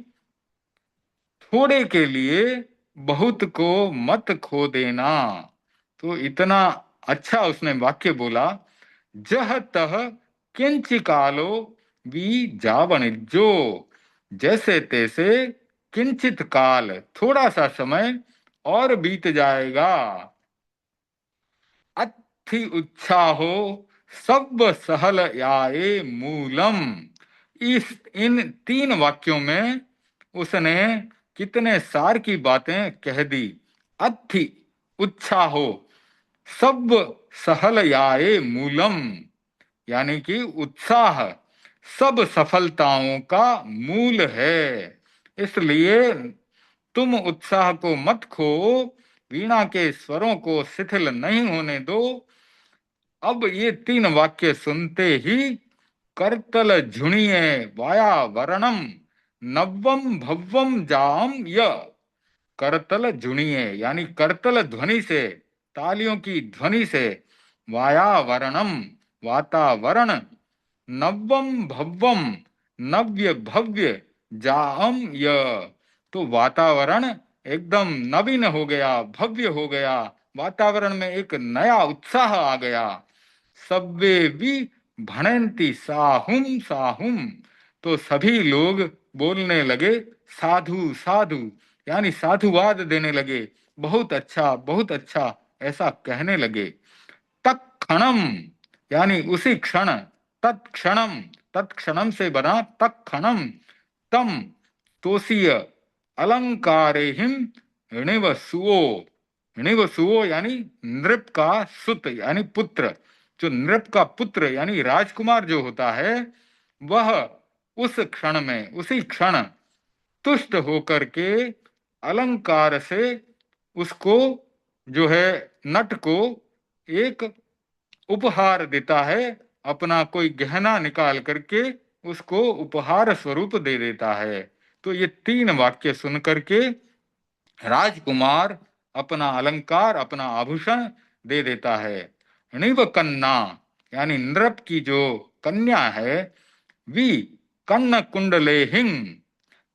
थोड़े के लिए बहुत को मत खो देना। तो इतना अच्छा उसने वाक्य बोला, जह तह किंच कालो वी जावन जो, जैसे तैसे किंचित काल, थोड़ा सा समय और बीत जाएगा। अथि उत्साहो सब सहल याए मूलम। इस इन तीन वाक्यों में उसने कितने सार की बातें कह दी। अथि उत्साहो सब सहल याए मूलम, यानी कि उत्साह सब सफलताओं का मूल है। इसलिए तुम उत्साह को मत खो, वीणा के स्वरों को शिथिल नहीं होने दो। अब ये तीन वाक्य सुनते ही करतल झुणिये वायावरणम नवम भव्वम जाम य। करतल झुणिये यानी करतल ध्वनि से, तालियों की ध्वनि से, वायावरणम वातावरण, नवम भव्वम नव्य भव्य, जाम य तो वातावरण एकदम नवीन हो गया, भव्य हो गया, वातावरण में एक नया उत्साह आ गया। सब्बे भी भणंती साहुम साहुम, तो सभी लोग बोलने लगे साधु साधु, यानी साधुवाद देने लगे, बहुत अच्छा बहुत अच्छा, ऐसा कहने लगे। तत्क्षणम यानी उसी क्षण, तत्क्षणम, तत्क्षणम से बना तत्क्षणम, तम तोषीय अलंकारेहिम ऋणवसुओ। ऋणवसुओ यानी नृप का सुत यानी पुत्र, जो नृप का पुत्र यानी राजकुमार जो होता है, वह उस क्षण में, उसी क्षण तुष्ट होकर के अलंकार से उसको, जो है नट को, एक उपहार देता है, अपना कोई गहना निकाल करके उसको उपहार स्वरूप दे देता है। तो ये तीन वाक्य सुन करके राजकुमार अपना अलंकार, अपना आभूषण दे देता है। णिव कन्ना यानी नृप की जो कन्या है, वी कन्न कुंडले हिंग,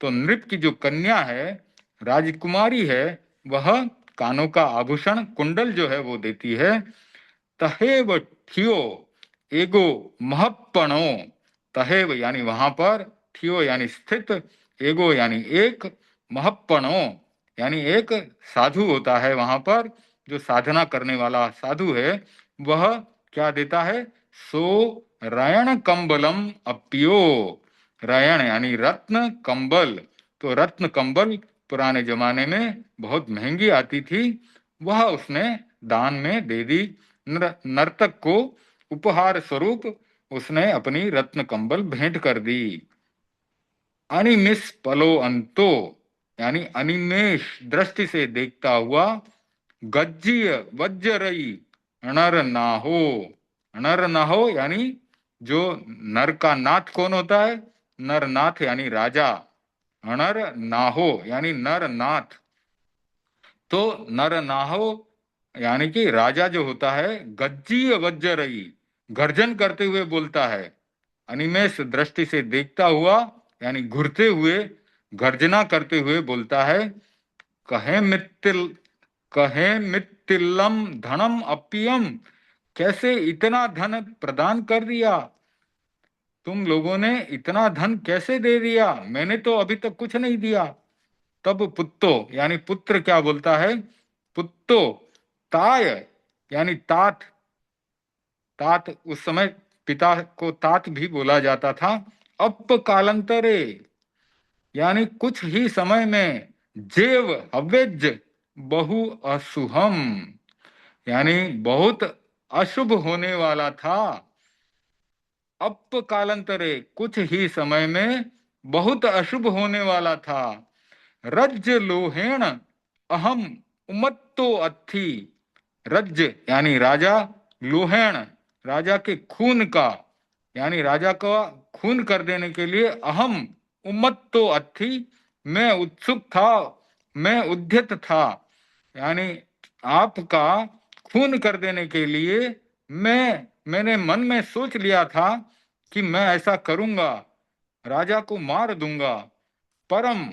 तो नृप की जो कन्या है, राजकुमारी है, वह कानों का आभूषण कुंडल जो है वो देती है। तहेव ठियो एगो महपणो, तहेव यानी वहां पर, ठियो यानी स्थित, एगो यानी एक, महपणो यानी एक साधु होता है वहां पर, जो साधना करने वाला साधु है, वह क्या देता है, सो रयण कंबलम अप्यो। रयण यानी रत्न, कंबल, तो रत्न कंबल पुराने जमाने में बहुत महंगी आती थी, वह उसने दान में दे दी। नर्तक को उपहार स्वरूप उसने अपनी रत्न कंबल भेंट कर दी। अनिमिष पलो अंतो यानी अनिमेष दृष्टि से देखता हुआ, गज्जीय वज्रई नर नाहो। नर नाहो यानी जो नर का नाथ कौन होता है, नरनाथ यानी राजा। नर नाहो यानी नरनाथ, तो नर नाहो यानी कि राजा जो होता है, गज्जीय वज्रई गर्जन करते हुए बोलता है, अनिमेष दृष्टि से देखता हुआ यानी घुरते हुए, गर्जना करते हुए बोलता है, कहे मित्तिल, कहे मित्तिलम धनम अपियम, कैसे इतना धन प्रदान कर दिया, तुम लोगों ने इतना धन कैसे दे दिया, मैंने तो अभी तक कुछ नहीं दिया। तब पुत्तो यानी पुत्र क्या बोलता है, पुत्तो ताय यानी तात, तात उस समय पिता को तात भी बोला जाता था। अप कालांतरे यानी कुछ ही समय में, जेव अवेज बहु अशुभम यानी बहुत अशुभ होने वाला था। अप कालांतरे कुछ ही समय में बहुत अशुभ होने वाला था। रज्ज लोहेण अहम उमत्तो अथी, रज्ज यानी राजा, लोहेण राजा के खून का, यानी राजा का खून कर देने के लिए, अहम उम्मत्तो अथी मैं उत्सुक था, मैं उद्यत था, यानी आपका खून कर देने के लिए मैंने मन में सोच लिया था कि मैं ऐसा करूंगा, राजा को मार दूंगा। परम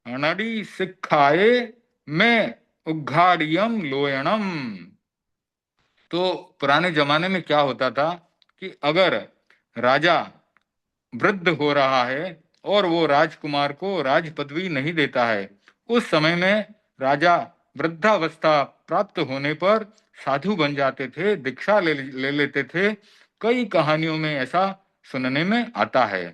नड़ी सिखाए मैं उघाड़ियम लोयणम, तो पुराने जमाने में क्या होता था कि अगर राजा वृद्ध हो रहा है और वो राजकुमार को राज पदवी नहीं देता है, उस समय में राजा वृद्धावस्था प्राप्त होने पर साधु बन जाते थे, दीक्षा ले लेते थे। कई कहानियों में ऐसा सुनने में आता है।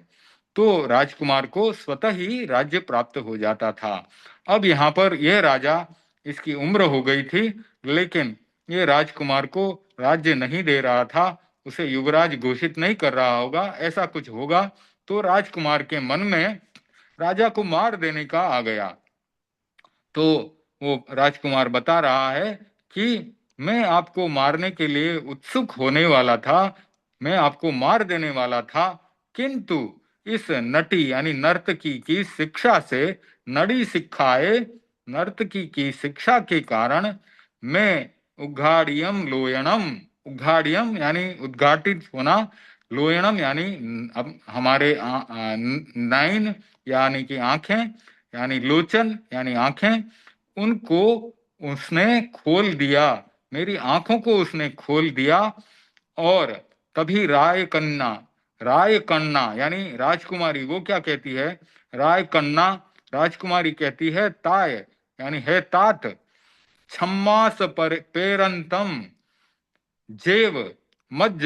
तो राजकुमार को स्वतः ही राज्य प्राप्त हो जाता था। अब यहाँ पर यह राजा, इसकी उम्र हो गई थी, लेकिन ये राजकुमार को राज्य नहीं दे रहा था, उसे युवराज घोषित नहीं कर रहा होगा, ऐसा कुछ होगा। तो राजकुमार के मन में राजा को मार देने का आ गया। तो वो राजकुमार बता रहा है कि मैं आपको मारने के लिए उत्सुक होने वाला था, मैं आपको मार देने वाला था, किंतु इस नटी यानी नर्तकी की शिक्षा से, नड़ी सिखाए नर्तकी की शिक्षा के कारण मैं उद्घाड़ियम लोयनम, उद्घाड़ियम यानी उद्घाटित होना, लोयनम यानी अब हमारे नाइन यानी कि आंखें, यानी लोचन यानी आंखें, उनको उसने खोल दिया, मेरी आंखों को उसने खोल दिया। और तभी राय कन्ना, राय कन्ना यानी राजकुमारी, वो क्या कहती है, राय कन्ना राजकुमारी कहती है, ताय यानी है तात, छम्मास पर पेरंतम, जेव मज्ज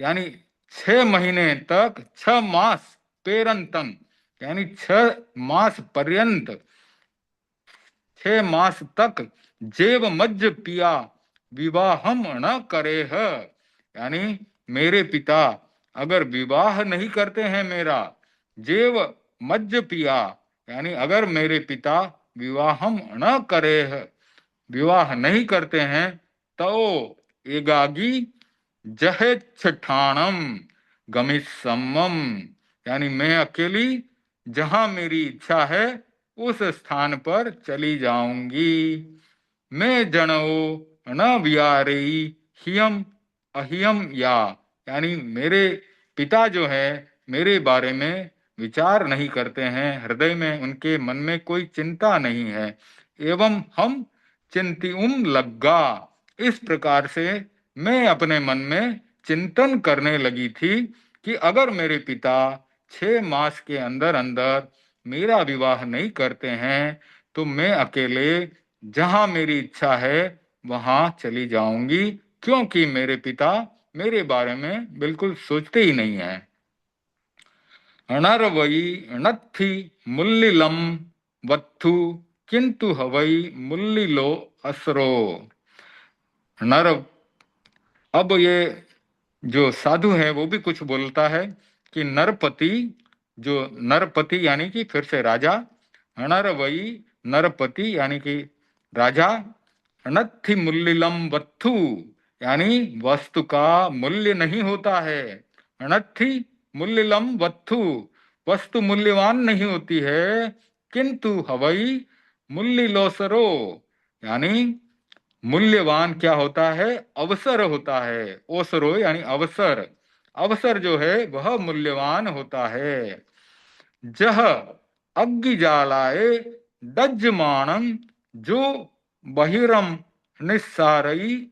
यानी 6 महीने तक, 6 मास, पेरंतम यानी 6 मास पर्यंत, 6 मास तक जेव मज्ज पिया विवाहम न करे है। यानी मेरे पिता अगर विवाह नहीं करते हैं मेरा, जेव मज्ज पिया यानी अगर मेरे पिता विवाहम न करे है, विवाह नहीं करते हैं, तो एगागी जहेच्छठाणम गमिसम्मम, यानी मैं अकेली जहां मेरी इच्छा है उस स्थान पर चली जाऊंगी। मैं जनो न वियारेई हियम अहियम या, यानी मेरे पिता जो है मेरे बारे में विचार नहीं करते हैं, हृदय में उनके मन में कोई चिंता नहीं है। एवं हम चिंतिउम लग्गा, इस प्रकार से मैं अपने मन में चिंतन करने लगी थी कि अगर मेरे पिता 6 मास के अंदर अंदर मेरा विवाह नहीं करते हैं, तो मैं अकेले जहां मेरी इच्छा है वहां चली जाऊंगी, क्योंकि मेरे पिता मेरे बारे में बिल्कुल सोचते ही नहीं है। अनर्वई नत्थि मुल्लिलम वत्थु किंतु हवई मुल्लिलो असरो। नर, अब ये जो साधु है वो भी कुछ बोलता है कि नरपति, जो नरपति यानी कि फिर से राजा, नरवई नरपति यानी कि राजा, नत्थि मुल्लिलम वत्थु यानी वस्तु का मूल्य नहीं होता है, नत्थि मुल्लिलम वत्थु वस्तु मूल्यवान नहीं होती है, किंतु हवई मूल्य लोसरो यानी मूल्यवान क्या होता है, अवसर होता है, ओसरो यानी अवसर, अवसर जो है वह मूल्यवान होता है। जह अग्नि जालाए दज्जमानम, जो बहिरम निस्सारई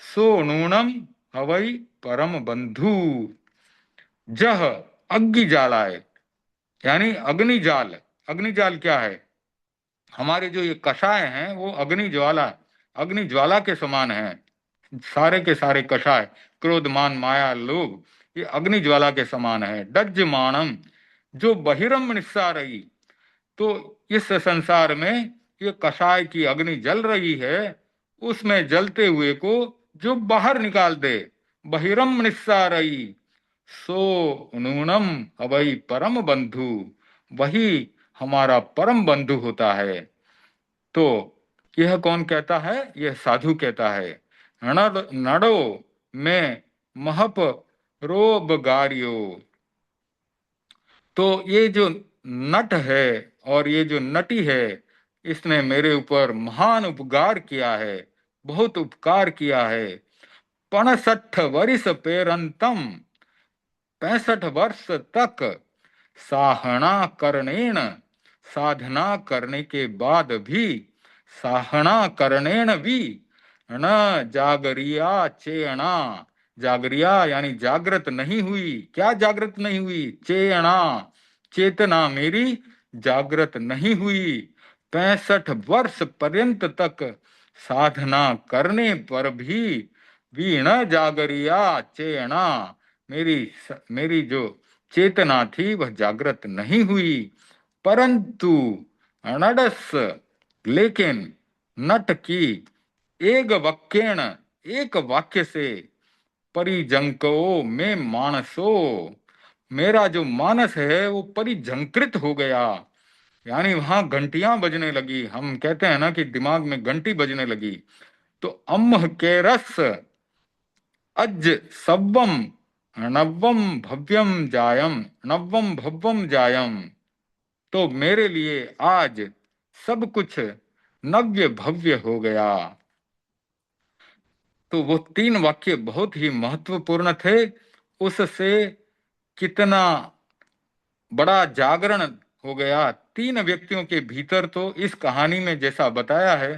सो नूनम हवई परम बंधु। जह अग्नि जालाए यानी अग्नि जाल, अग्नि जाल क्या है, हमारे जो ये कषाय हैं वो अग्नि ज्वाला, अग्नि ज्वाला के समान हैं, सारे के सारे कषाय, क्रोध मान माया लोभ, ये अग्नि ज्वाला के समान है। दज्जमानम, जो बहिरम निस्सारई, तो इस संसार में ये कषाय की अग्नि जल रही है, उसमें जलते हुए को जो बाहर निकाल दे, बहिरम निस्सारई सो नूनम अवई परम बंधु, वही हमारा परम बंधु होता है। तो यह कौन कहता है, यह साधु कहता है। नड़ो में महप रोबगारियो, तो ये जो नट है और ये जो नटी है, इसने मेरे ऊपर महान उपकार किया है, बहुत उपकार किया है। 65 वर्ष पेरंतम, 65 वर्ष तक साहना करणेन, साधना करने के बाद भी, साहना करणेन भी न जागरिया चेयणा। जागरिया यानी जागृत नहीं हुई। क्या जागृत नहीं हुई? चेयणा, चेतना मेरी जागृत नहीं हुई। 65 वर्ष पर्यंत तक साधना करने पर भी न जागरिया चेयणा, मेरी मेरी जो चेतना थी वह जागृत नहीं हुई। परंतु अनडस, लेकिन नट की एक वाक्यण, एक वाक्य से परिजंको में मानसो, मेरा जो मानस है वो परिझंकृत हो गया। यानी वहां घंटियां बजने लगी। हम कहते हैं ना कि दिमाग में घंटी बजने लगी। तो अम्ह के रस अज सब्बम नव्वम भव्यम जायम, नव्वम भव्यम जायम, तो मेरे लिए आज सब कुछ नव्य भव्य हो गया। तो वो तीन वाक्य बहुत ही महत्वपूर्ण थे। उससे कितना बड़ा जागरण हो गया तीन व्यक्तियों के भीतर। तो इस कहानी में जैसा बताया है,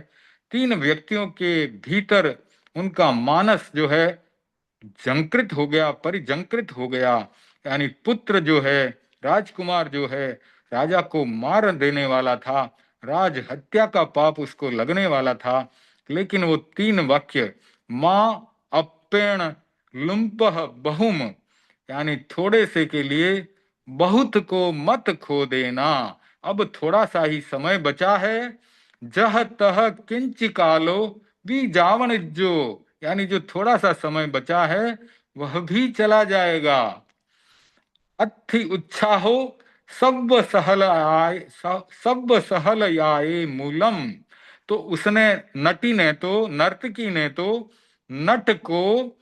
तीन व्यक्तियों के भीतर उनका मानस जो है जंकृत हो गया, परिजंकृत हो गया। यानी पुत्र जो है, राजकुमार जो है, राजा को मार देने वाला था, राज हत्या का पाप उसको लगने वाला था। लेकिन वो तीन वाक्य, माँ अप्पेण लुम्पह बहुम, यानी थोड़े से के लिए बहुत को मत खो देना। अब थोड़ा सा ही समय बचा है। जह तह किंच कालो भी जावन जो, यानी जो थोड़ा सा समय बचा है वह भी चला जाएगा। अथि उत्साहो सब सहल आए, सब सहल आए मूलम। तो उसने, नटी ने तो, नर्तकी ने तो नट को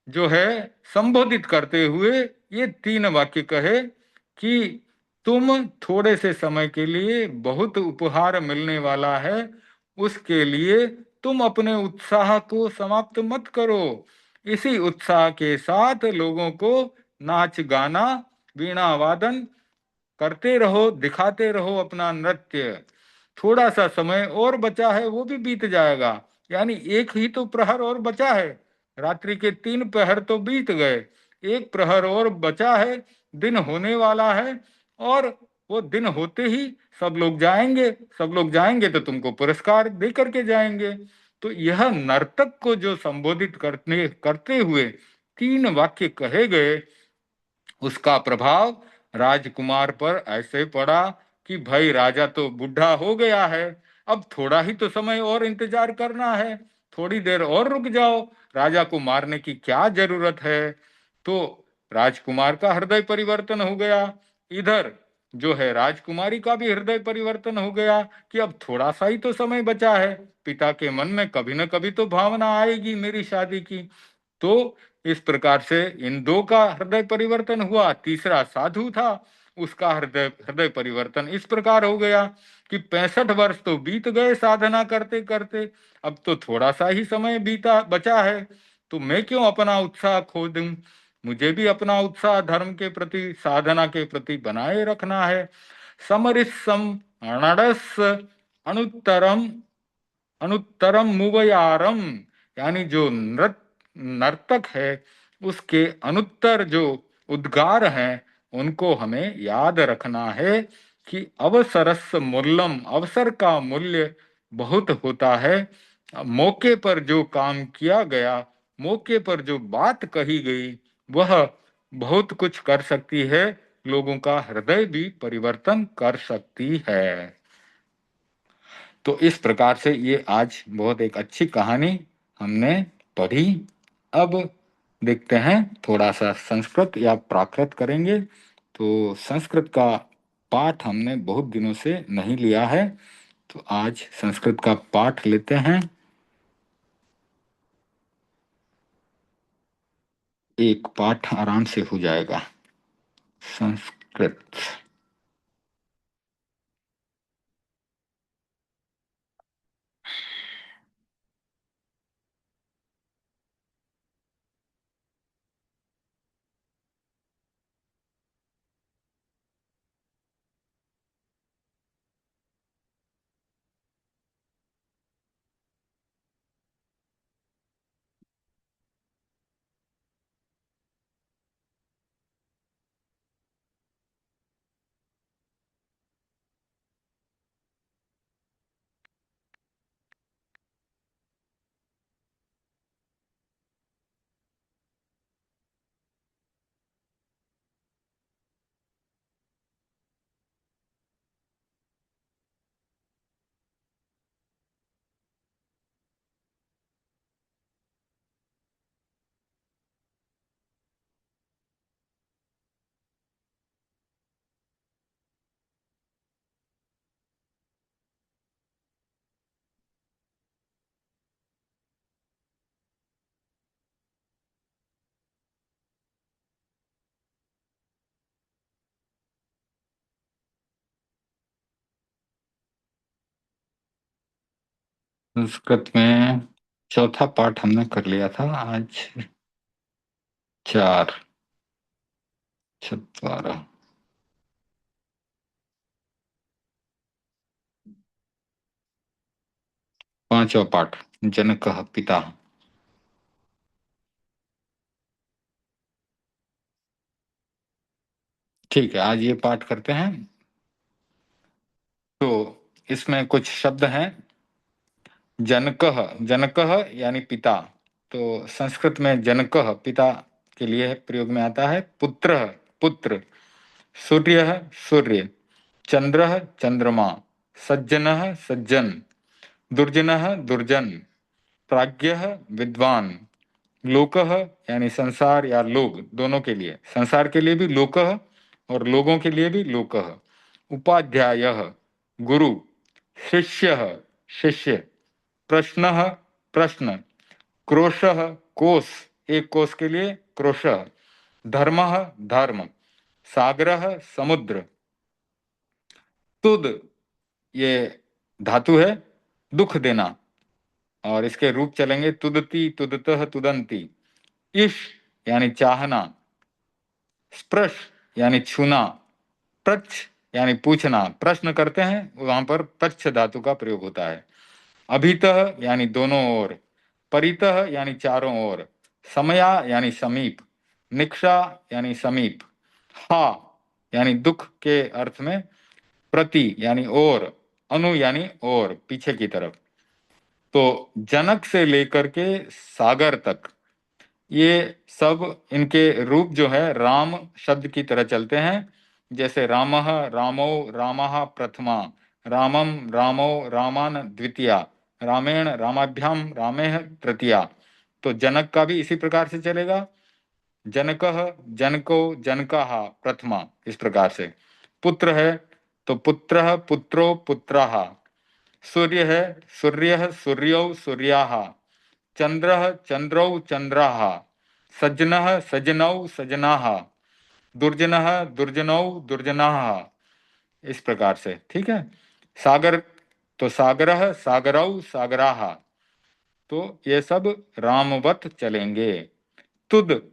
जो है संबोधित करते हुए ये तीन वाक्य कहे कि तुम थोड़े से समय के लिए बहुत उपहार मिलने वाला है, उसके लिए तुम अपने उत्साह को समाप्त मत करो। इसी उत्साह के साथ लोगों को नाच गाना, वीणा वादन करते रहो, दिखाते रहो अपना नृत्य। थोड़ा सा समय और बचा है, वो भी बीत जाएगा। यानी एक ही तो प्रहर और बचा है। रात्रि के 3 प्रहर तो बीत गए, एक प्रहर और बचा है, दिन होने वाला है। और वो दिन होते ही सब लोग जाएंगे। सब लोग जाएंगे तो तुमको पुरस्कार दे करके जाएंगे। तो यह नर्तक को जो संबोधित करने करते हुए तीन वाक्य कहे गए, उसका प्रभाव राजकुमार पर ऐसे पड़ा कि भाई राजा तो बूढ़ा हो गया है, अब थोड़ा ही तो समय और इंतजार करना है, थोड़ी देर और रुक जाओ, राजा को मारने की क्या जरूरत है। तो राजकुमार का हृदय परिवर्तन हो गया। इधर जो है राजकुमारी का भी हृदय परिवर्तन हो गया कि अब थोड़ा सा ही तो समय बचा है, पिता के मन में कभी न कभी तो भावना आएगी मेरी शादी की। तो इस प्रकार से इन दो का हृदय परिवर्तन हुआ। तीसरा साधु था, उसका हृदय हृदय परिवर्तन इस प्रकार हो गया कि 65 वर्ष तो बीत गए साधना करते करते, अब तो थोड़ा सा ही समय बीता बचा है, तो मैं क्यों अपना उत्साह खो दूं। मुझे भी अपना उत्साह धर्म के प्रति, साधना के प्रति बनाए रखना है। समरिसम अणडस अनुत्तरम, अनुत्तरम मुवयारम, यानी जो नर्तक है उसके अनुत्तर जो उद्गार हैं उनको हमें याद रखना है कि अवसरस मूल्यम, अवसर का मूल्य बहुत होता है। मौके पर जो काम किया गया, मौके पर जो बात कही गई, वह बहुत कुछ कर सकती है, लोगों का हृदय भी परिवर्तन कर सकती है। तो इस प्रकार से ये आज बहुत एक अच्छी कहानी हमने पढ़ी। अब देखते हैं थोड़ा सा संस्कृत या प्राकृत करेंगे। तो संस्कृत का पाठ हमने बहुत दिनों से नहीं लिया है, तो आज संस्कृत का पाठ लेते हैं। एक पाठ आराम से हो जाएगा। संस्कृत। संस्कृत में चौथा पाठ हमने कर लिया था आज। चार, चत्वार, पांचवा पाठ, जनकः पिता। ठीक है, आज ये पाठ करते हैं। तो इसमें कुछ शब्द हैं। जनकः, जनकः यानी पिता। तो संस्कृत में जनकः पिता के लिए प्रयोग में आता है। पुत्र, पुत्र। सूर्य, सूर्य। चंद्र, चंद्रमा। सज्जन, सज्जन। दुर्जन, दुर्जन। प्राज्ञ, विद्वान। लोकः यानी संसार या लोग, दोनों के लिए, संसार के लिए भी लोकः और लोगों के लिए भी लोकः। उपाध्यायः, गुरु। शिष्यः, शिष्य। प्रश्नः, प्रश्न। क्रोशः, कोश, एक कोश के लिए क्रोशः। धर्मः, धर्म। सागरः, समुद्र। तुद, ये धातु है, दुख देना, और इसके रूप चलेंगे तुदती, तुदतः, तुदंती। इश यानी चाहना। स्पृश यानी छूना। प्रच्छ यानी पूछना, प्रश्न करते हैं वहां पर प्रच्छ धातु का प्रयोग होता है। अभितः यानी दोनों ओर। परितः यानी चारों ओर। समया यानी समीप। निक्षा यानी समीप। हा यानी दुख के अर्थ में। प्रति यानी ओर। अनु यानी ओर, पीछे की तरफ। तो जनक से लेकर के सागर तक, ये सब इनके रूप जो है राम शब्द की तरह चलते हैं। जैसे रामः, रामो, रामः प्रथमा। रामम, रामो, रामान द्वितीया। रामेण, रामाभ्याम, रामेह तृतीया। तो जनक का भी इसी प्रकार से चलेगा। जनकः, जनको, जनकः प्रथमा, इस प्रकार से। पुत्र है तो पुत्रः, पुत्रो, पुत्राः। सूर्य है, सूर्यः, सूर्यौ, सूर्याः। चंद्रः, चंद्रौ, चंद्राः। सज्जनः, सजनौ, सजनाः। दुर्जनः, दुर्जनौ, दुर्जनाः। इस प्रकार से, ठीक है। सागर, तो सागरः, सागरौ, सागराः। तो ये सब रामवत चलेंगे। तुद,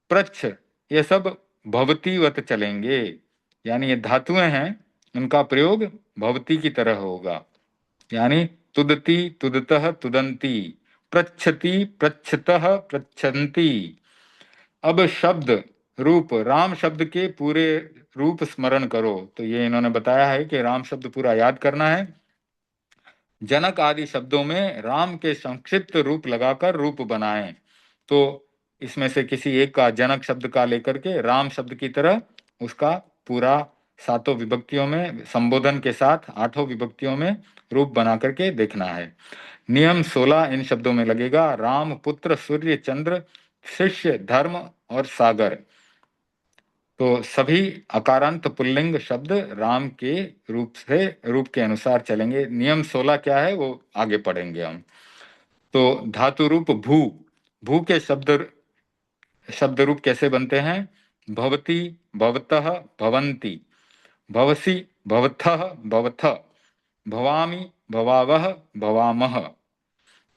प्रच्छ, ये सब भवतीवत चलेंगे। यानी ये धातुएं हैं, उनका प्रयोग भवती की तरह होगा। यानी तुदती, तुदतः, तुदंती। पृच्छति, पृच्छतः, पृच्छन्ति। अब शब्द रूप, राम शब्द के पूरे रूप स्मरण करो। तो ये इन्होंने बताया है कि राम शब्द पूरा याद करना है। जनक आदि शब्दों में राम के संक्षिप्त रूप लगाकर रूप बनाएं। तो इसमें से किसी एक का, जनक शब्द का लेकर के राम शब्द की तरह उसका पूरा सातों विभक्तियों में संबोधन के साथ आठों विभक्तियों में रूप बना करके देखना है। नियम 16 इन शब्दों में लगेगा। राम, पुत्र, सूर्य, चंद्र, शिष्य, धर्म और सागर। तो सभी अकारांत पुल्लिंग शब्द राम के रूप से, रूप के अनुसार चलेंगे। नियम 16 क्या है वो आगे पढ़ेंगे हम। तो धातु रूप भू, भू के शब्द रूप कैसे बनते हैं? भवती, भवतः, भवंती। भवसी, भवथः, भवथ। भवामि, भवावह, भवामह।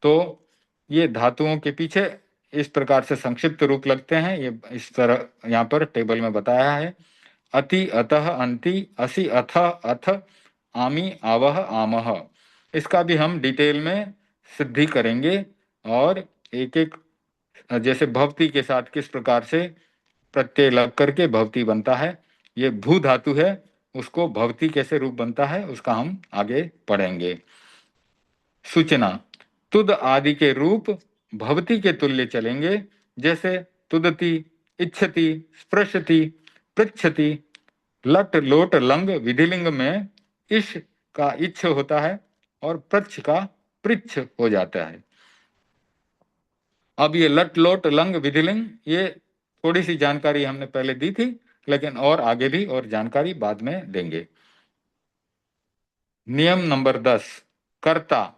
तो ये धातुओं के पीछे इस प्रकार से संक्षिप्त रूप लगते हैं। ये इस तरह यहाँ पर टेबल में बताया है। अति, अतः, अंति, असि, अथ, अथ। आमी, आवह, आमह। इसका भी हम डिटेल में सिद्धि करेंगे। और एक एक, जैसे भवती के साथ किस प्रकार से प्रत्यय लग करके भवती बनता है, ये भू धातु है, उसको भवती कैसे रूप बनता है उसका हम आगे पढ़ेंगे। सूचना, तुद आदि के रूप भवती के तुल्य चलेंगे। जैसे तुदती, इच्छति, स्पृशति, पृच्छति। लट, लोट, लंग विधिलिंग में इश का इच्छ होता है और प्रच्छ का पृच्छ हो जाता है। अब ये लट, लोट, लंग विधिलिंग, ये थोड़ी सी जानकारी हमने पहले दी थी, लेकिन और आगे भी और जानकारी बाद में देंगे। नियम नंबर 10, कर्ता,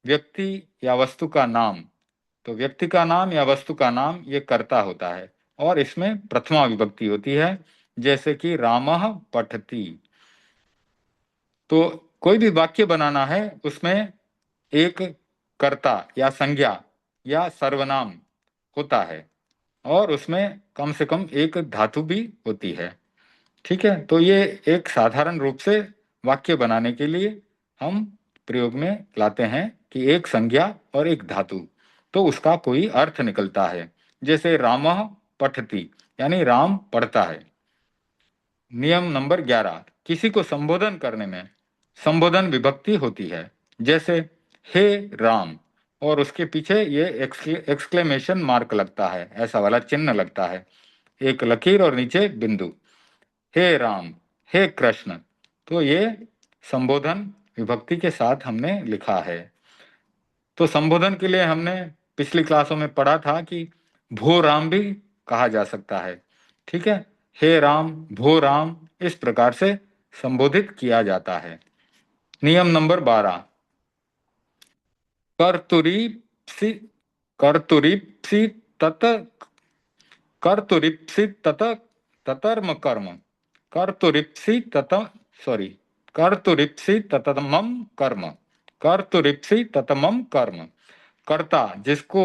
व्यक्ति या वस्तु का नाम। तो व्यक्ति का नाम या वस्तु का नाम ये कर्ता होता है और इसमें प्रथमा विभक्ति होती है। जैसे कि रामः पठति। तो कोई भी वाक्य बनाना है, उसमें एक कर्ता या संज्ञा या सर्वनाम होता है, और उसमें कम से कम एक धातु भी होती है। ठीक है, तो ये एक साधारण रूप से वाक्य बनाने के लिए हम प्रयोग में लाते हैं कि एक संज्ञा और एक धातु, तो उसका कोई अर्थ निकलता है। जैसे रामः पठति, यानी राम पढ़ता है। नियम नंबर 11, किसी को संबोधन करने में संबोधन विभक्ति होती है। जैसे हे राम, और उसके पीछे ये एक्सक्लेमेशन मार्क लगता है, ऐसा वाला चिन्ह लगता है, एक लकीर और नीचे बिंदु। हे राम, हे कृष्ण, तो ये संबोधन विभक्ति के साथ हमने लिखा है। तो संबोधन के लिए हमने पिछली क्लासों में पढ़ा था कि भो राम भी कहा जा सकता है। ठीक है, हे राम, भो राम, इस प्रकार से संबोधित किया जाता है। नियम नंबर 12, कर्तुरीप्सि कर्तुरीप्सि तत कर्तुरीप्सि तत ततर्म कर्म कर्तुरीप्सि तत सॉरी कर्तुरीप्सि ततमम कर्म कर्तुरीप्सि ततमम कर्म। कर्ता जिसको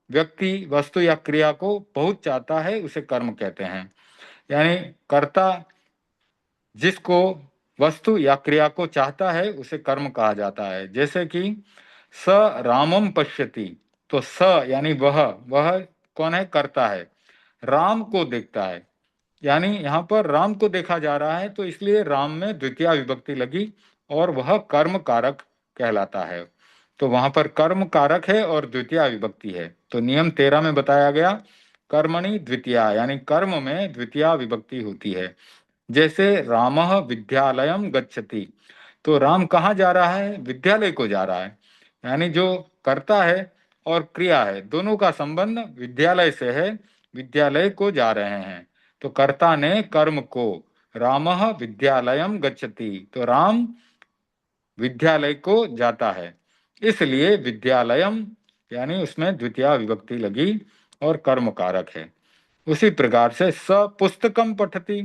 व्यक्ति, वस्तु या क्रिया को बहुत चाहता है उसे कर्म कहते हैं। यानी कर्ता जिसको वस्तु या क्रिया को चाहता है उसे कर्म कहा जाता है। जैसे कि स रामम पश्यति, तो स यानी वह कौन है? कर्ता है, राम को देखता है, यानी यहाँ पर राम को देखा जा रहा है, तो इसलिए राम में द्वितीय विभक्ति लगी और वह कर्म कारक कहलाता है। तो वहां पर कर्म कारक है और द्वितीय विभक्ति है। तो नियम 13 में बताया गया कर्मणि द्वितीया, यानी कर्म में द्वितीय विभक्ति होती है। जैसे रामः विद्यालयम गच्छति, तो राम कहाँ जा रहा है? विद्यालय को जा रहा है। यानी जो कर्ता है और क्रिया है दोनों का संबंध विद्यालय से है, विद्यालय को जा रहे हैं। तो कर्ता ने कर्म को, रामः विद्यालयम गच्छति, तो राम विद्यालय को जाता है, इसलिए विद्यालयम यानी उसमें द्वितीय विभक्ति लगी और कर्म कारक है। उसी प्रकार से स पुस्तकम पठति,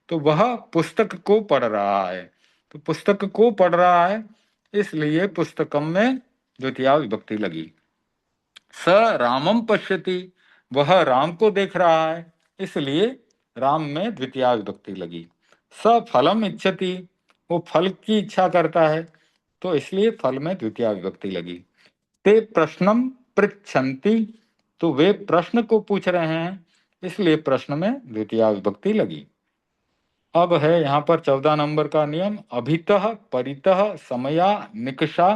तो वह पुस्तक को पढ़ रहा है, तो पुस्तक को पढ़ रहा है इसलिए पुस्तकम में द्वितीय विभक्ति लगी। स रामम पश्यति, वह राम को देख रहा है इसलिए राम में द्वितीय विभक्ति लगी। स फलम इच्छति, वो फल की इच्छा करता है तो इसलिए फल में द्वितीय विभक्ति लगी। ते प्रश्नम पृच्छन्ति, तो वे प्रश्न को पूछ रहे हैं इसलिए प्रश्न में द्वितीय विभक्ति लगी। अब है यहाँ पर 14 नंबर का नियम, अभितः परितः समया निकषा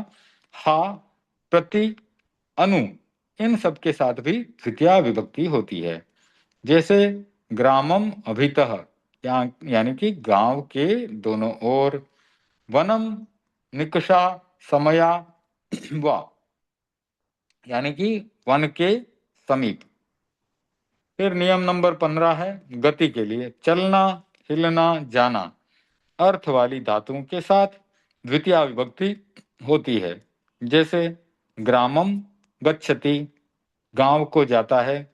हा प्रति अनु, इन सब के साथ भी द्वितीय विभक्ति होती है। जैसे ग्रामम अभितः, यानी कि गांव के दोनों ओर, वनम निकषा समया व, यानी कि वन के समीप। फिर नियम नंबर 15 है गति के लिए, चलना, हिलना, जाना, अर्थ वाली धातुओं के साथ द्वितीय विभक्ति होती है। जैसे ग्रामम गच्छति, गांव को जाता है,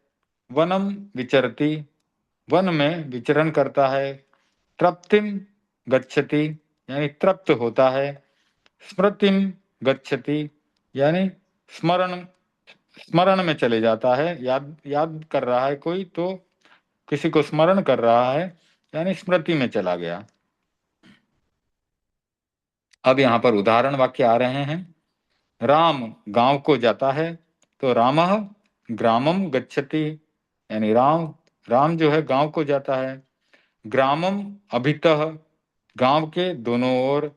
वनम विचरति, वन में विचरण करता है, तृप्तिम गच्छति, यानी तृप्त होता है, स्मृतिम गच्छति, यानी स्मरण स्मरण में चले जाता है, याद याद कर रहा है कोई तो किसी को स्मरण कर रहा है, यानी स्मृति में चला गया। अब यहाँ पर उदाहरण वाक्य आ रहे हैं। राम गांव को जाता है, तो रामः ग्रामम गच्छति, यानी राम राम जो है गांव को जाता है। ग्रामम अभितः, गांव के दोनों ओर,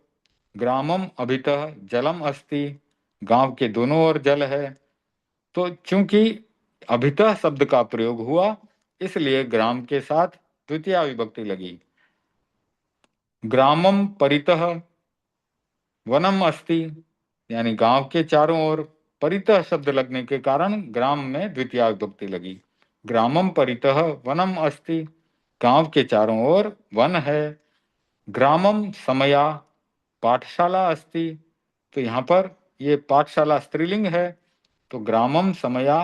ग्रामम अभितः जलम अस्ति, गांव के दोनों ओर जल है। तो चूंकि अभितः शब्द का प्रयोग हुआ इसलिए ग्राम के साथ द्वितीय विभक्ति लगी। ग्रामम परितः वनम अस्ति, यानी गांव के चारों ओर, परितः शब्द लगने के कारण ग्राम में द्वितीय विभक्ति लगी। ग्रामम परितः वनम अस्ति, गांव के चारों ओर वन है। ग्रामम समया पाठशाला अस्ति, तो यहाँ पर ये पाठशाला स्त्रीलिंग है, तो ग्रामम समया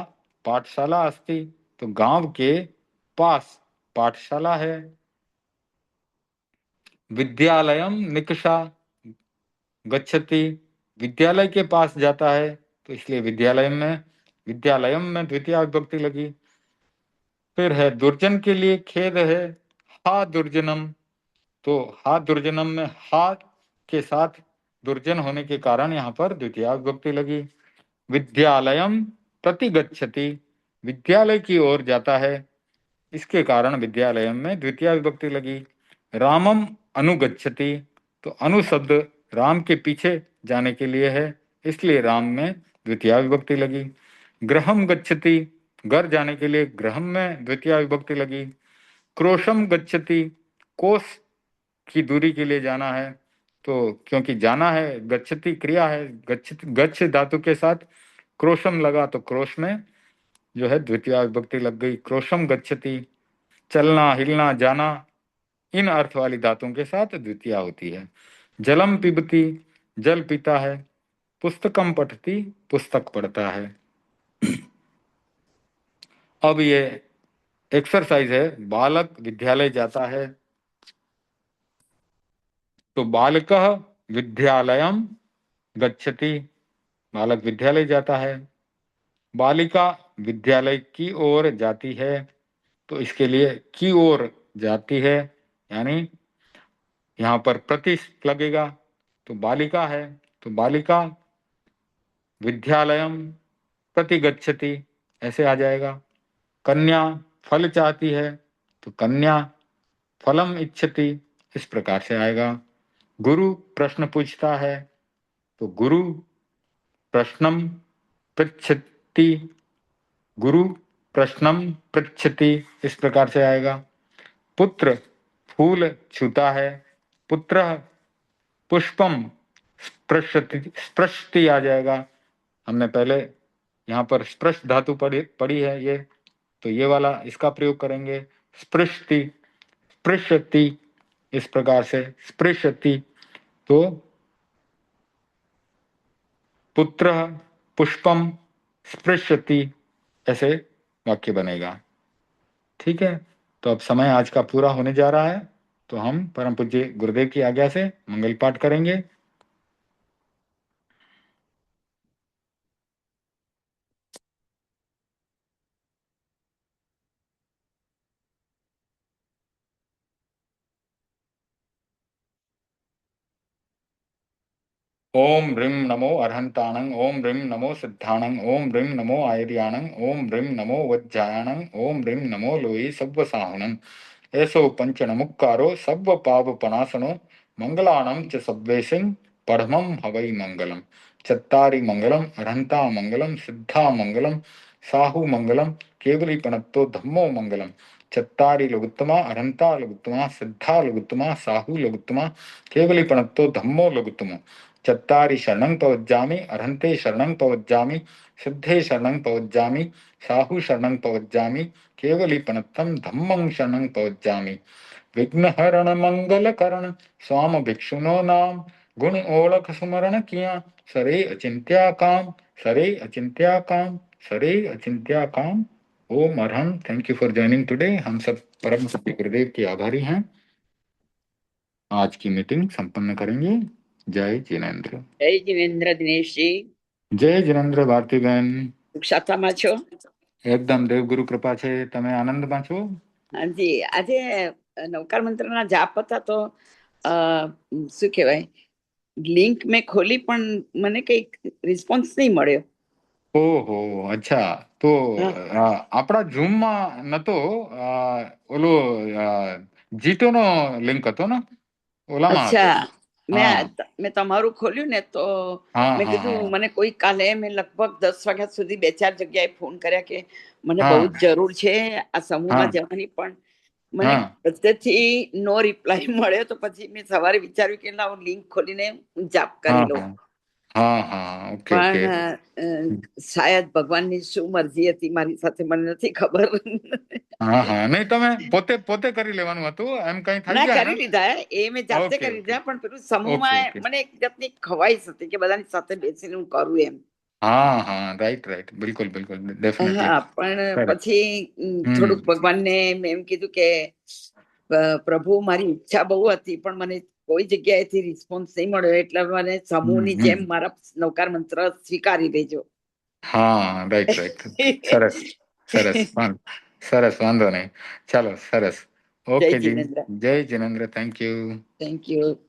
पाठशाला अस्ति, तो गांव के पास पाठशाला है। विद्यालयम निकषा गच्छति, विद्यालय के पास जाता है तो इसलिए विद्यालयम में द्वितीय विभक्ति लगी। फिर है दुर्जन के लिए खेद है, हा दुर्जनम। तो हा दुर्जनम में हा के साथ दुर्जन होने के कारण यहाँ पर द्वितीय विभक्ति लगी। विद्यालयम प्रति गच्छति, विद्यालय की ओर जाता है, इसके कारण विद्यालयम में द्वितीय विभक्ति लगी। रामम अनुगच्छति, तो अनु शब्द राम के पीछे जाने के लिए है, इसलिए राम में द्वितीय विभक्ति लगी। गृहम गच्छति, घर जाने के लिए गृहम में द्वितीय विभक्ति लगी। क्रोशम गच्छति, कोस की दूरी के लिए जाना है, तो क्योंकि जाना है, गच्छति क्रिया है, गच्छ धातु के साथ क्रोशम लगा तो क्रोश में जो है द्वितीय विभक्ति लग गई, क्रोशम गच्छति। चलना, हिलना, जाना, इन अर्थ वाली धातुओं के साथ द्वितीय होती है। जलम पिबती, जल पीता है। पुस्तकम पठती, पुस्तक पढ़ता है। अब ये एक्सरसाइज है, बालक विद्यालय जाता है, तो बालकः विद्यालयम गच्छति, बालक विद्यालय जाता है। बालिका विद्यालय की ओर जाती है, तो इसके लिए की ओर जाती है, यानी यहाँ पर प्रति लगेगा, तो बालिका है, तो बालिका विद्यालयम प्रति गच्छति, ऐसे आ जाएगा। कन्या फल चाहती है, तो कन्या फलम इच्छति, इस प्रकार से आएगा। गुरु प्रश्न पूछता है, तो गुरु प्रश्नम पृच्छति, गुरु प्रश्नम पृच्छति, इस प्रकार से आएगा। पुत्र फूल छूता है, पुत्र पुष्पम स्पृशति, स्पृशति आ जाएगा। हमने पहले यहाँ पर स्पृश धातु पढ़ी है ये, तो ये वाला इसका प्रयोग करेंगे, स्पृशति, स्पृशति, इस प्रकार से स्पृशति। तो पुत्र पुष्पम स्पृशति, ऐसे वाक्य बनेगा। ठीक है, तो अब समय आज का पूरा होने जा रहा है, तो हम परम पूज्य गुरुदेव की आज्ञा से मंगल पाठ करेंगे। ओम ह्रीं नमो अर्हंताणं, ओम ह्रीं नमो सिद्धाणं, ओम ह्रीं नमो आयर्याणं, ओम ह्रीं नमो वज्जायाणं, ओम ह्रीं नमो लोई सव्वसाहुणं। ऐसो पंचन मुक्कारो सव्व पाप पनासनो, मंगलाणं च सव्वेसिं परमं हवै मंगलम। चत्तारि मंगलम अर्हंता मंगलम, सिद्धा मंगलम, साहु मंगलम, केवली पनत्तो धम्मो मंगलम। चत्तारि लघुत्तमा अर्हंता लघुत्तमा, सिद्धा लघुत्तमा, साहु लघुत्तमा, केवली पनत्तो धम्मो लघुत्तमो। चत्तारि शरणं पवज्जामि, अर्हन्ते शरणं पवज्जामि, सिद्धे शरणं पवज्जामि, साहु शरणं पवज्जामि, केवलीपनत्तं धम्मं शरणं पवज्जामि। विघ्नहरण मंगल करण स्वाम भिक्षुनो नाम, गुण ओळख सुमरण किया, सरे अचिंत्या काम, सरे अचिंत्या काम, सरे अचिंत्या काम। ओम अरहं। Thank you for joining today. हम सब परम सत्य गुरुदेव के आभारी हैं। आज की मीटिंग संपन्न करेंगे। जय जिनेन्द्र। જય જીવેન્દ્ર દિનેશજી, જય જિનેન્દ્ર ભારતીબેન। સુક્ષાતામાં છો? એકદમ દેવગુરુ કૃપા છે, તમે આનંદમાં છો? હાજી, આજે નવકાર મંત્રના જાપ હતા તો શું કહેવાય, લિંક મેં ખોલી પણ મને કઈ રિસ્પોન્સ નહીં મળ્યો. ઓહો, અચ્છા, તો આપણા ઝૂમમાં નતો ઓલો જીટો નો લિંક હતો ને, ઓલામાં હતો। અચ્છા, હા મેં તમારું ખોલ્યું ને તો હા મેં હા કીધું હા મને કોઈ કાલે મેં લગભગ 10 વાગ્યા સુધી 2-4 જગ્યાએ ફોન કર્યા કે મને હા બહુ જ જરૂર છે આ સમૂહમાં હા જવાની, પણ મને હા બધેથી નો રિપ્લાય મળ્યો. તો પછી મેં સવારે વિચાર્યું કે લાવ લિંક ખોલીને હું જાપ કરી હા લઉં. હા હા, ઓકે ઓકે। પણ શાયદ ભગવાનની શું મરજી હતી મારી સાથે મને નથી ખબર. હા હા, નહીં તમે પોતે પોતે કરી લેવાનું હતું, એમ કઈ થઈ ના, જાય કરી ને। લીધા એ મેં જાતે ઓકે કરી ઓકે લીધા, પણ પેલું ઓકે સમૂહમાં ઓકે। મને એક જાતની ખવાઈશ હતી કે બધાની સાથે બેસીને હું કરું એમ. હા હા, રાઈટ રાઈટ, બિલકુલ બિલકુલ, ડેફિનેટલી। હા, પણ સરસ। પછી થોડુંક ભગવાનને મેં એમ કીધું કે પ્રભુ મારી ઈચ્છા બહુ હતી પણ મને કોઈ જગ્યાએથી રિસ્પોન્સ નહીં મળ્યો, એટલે મને સમૂહની જેમ મારા નવકાર મંત્ર સ્વીકારી લેજો. હા, રાઈટ રાઈટ. સરસ સરસ સરસ, વાંધો નહીં. ચાલો, સરસ. જય ઓકે જી. જિનેન્દ્ર. જય Jinendra. Thank you. Thank you.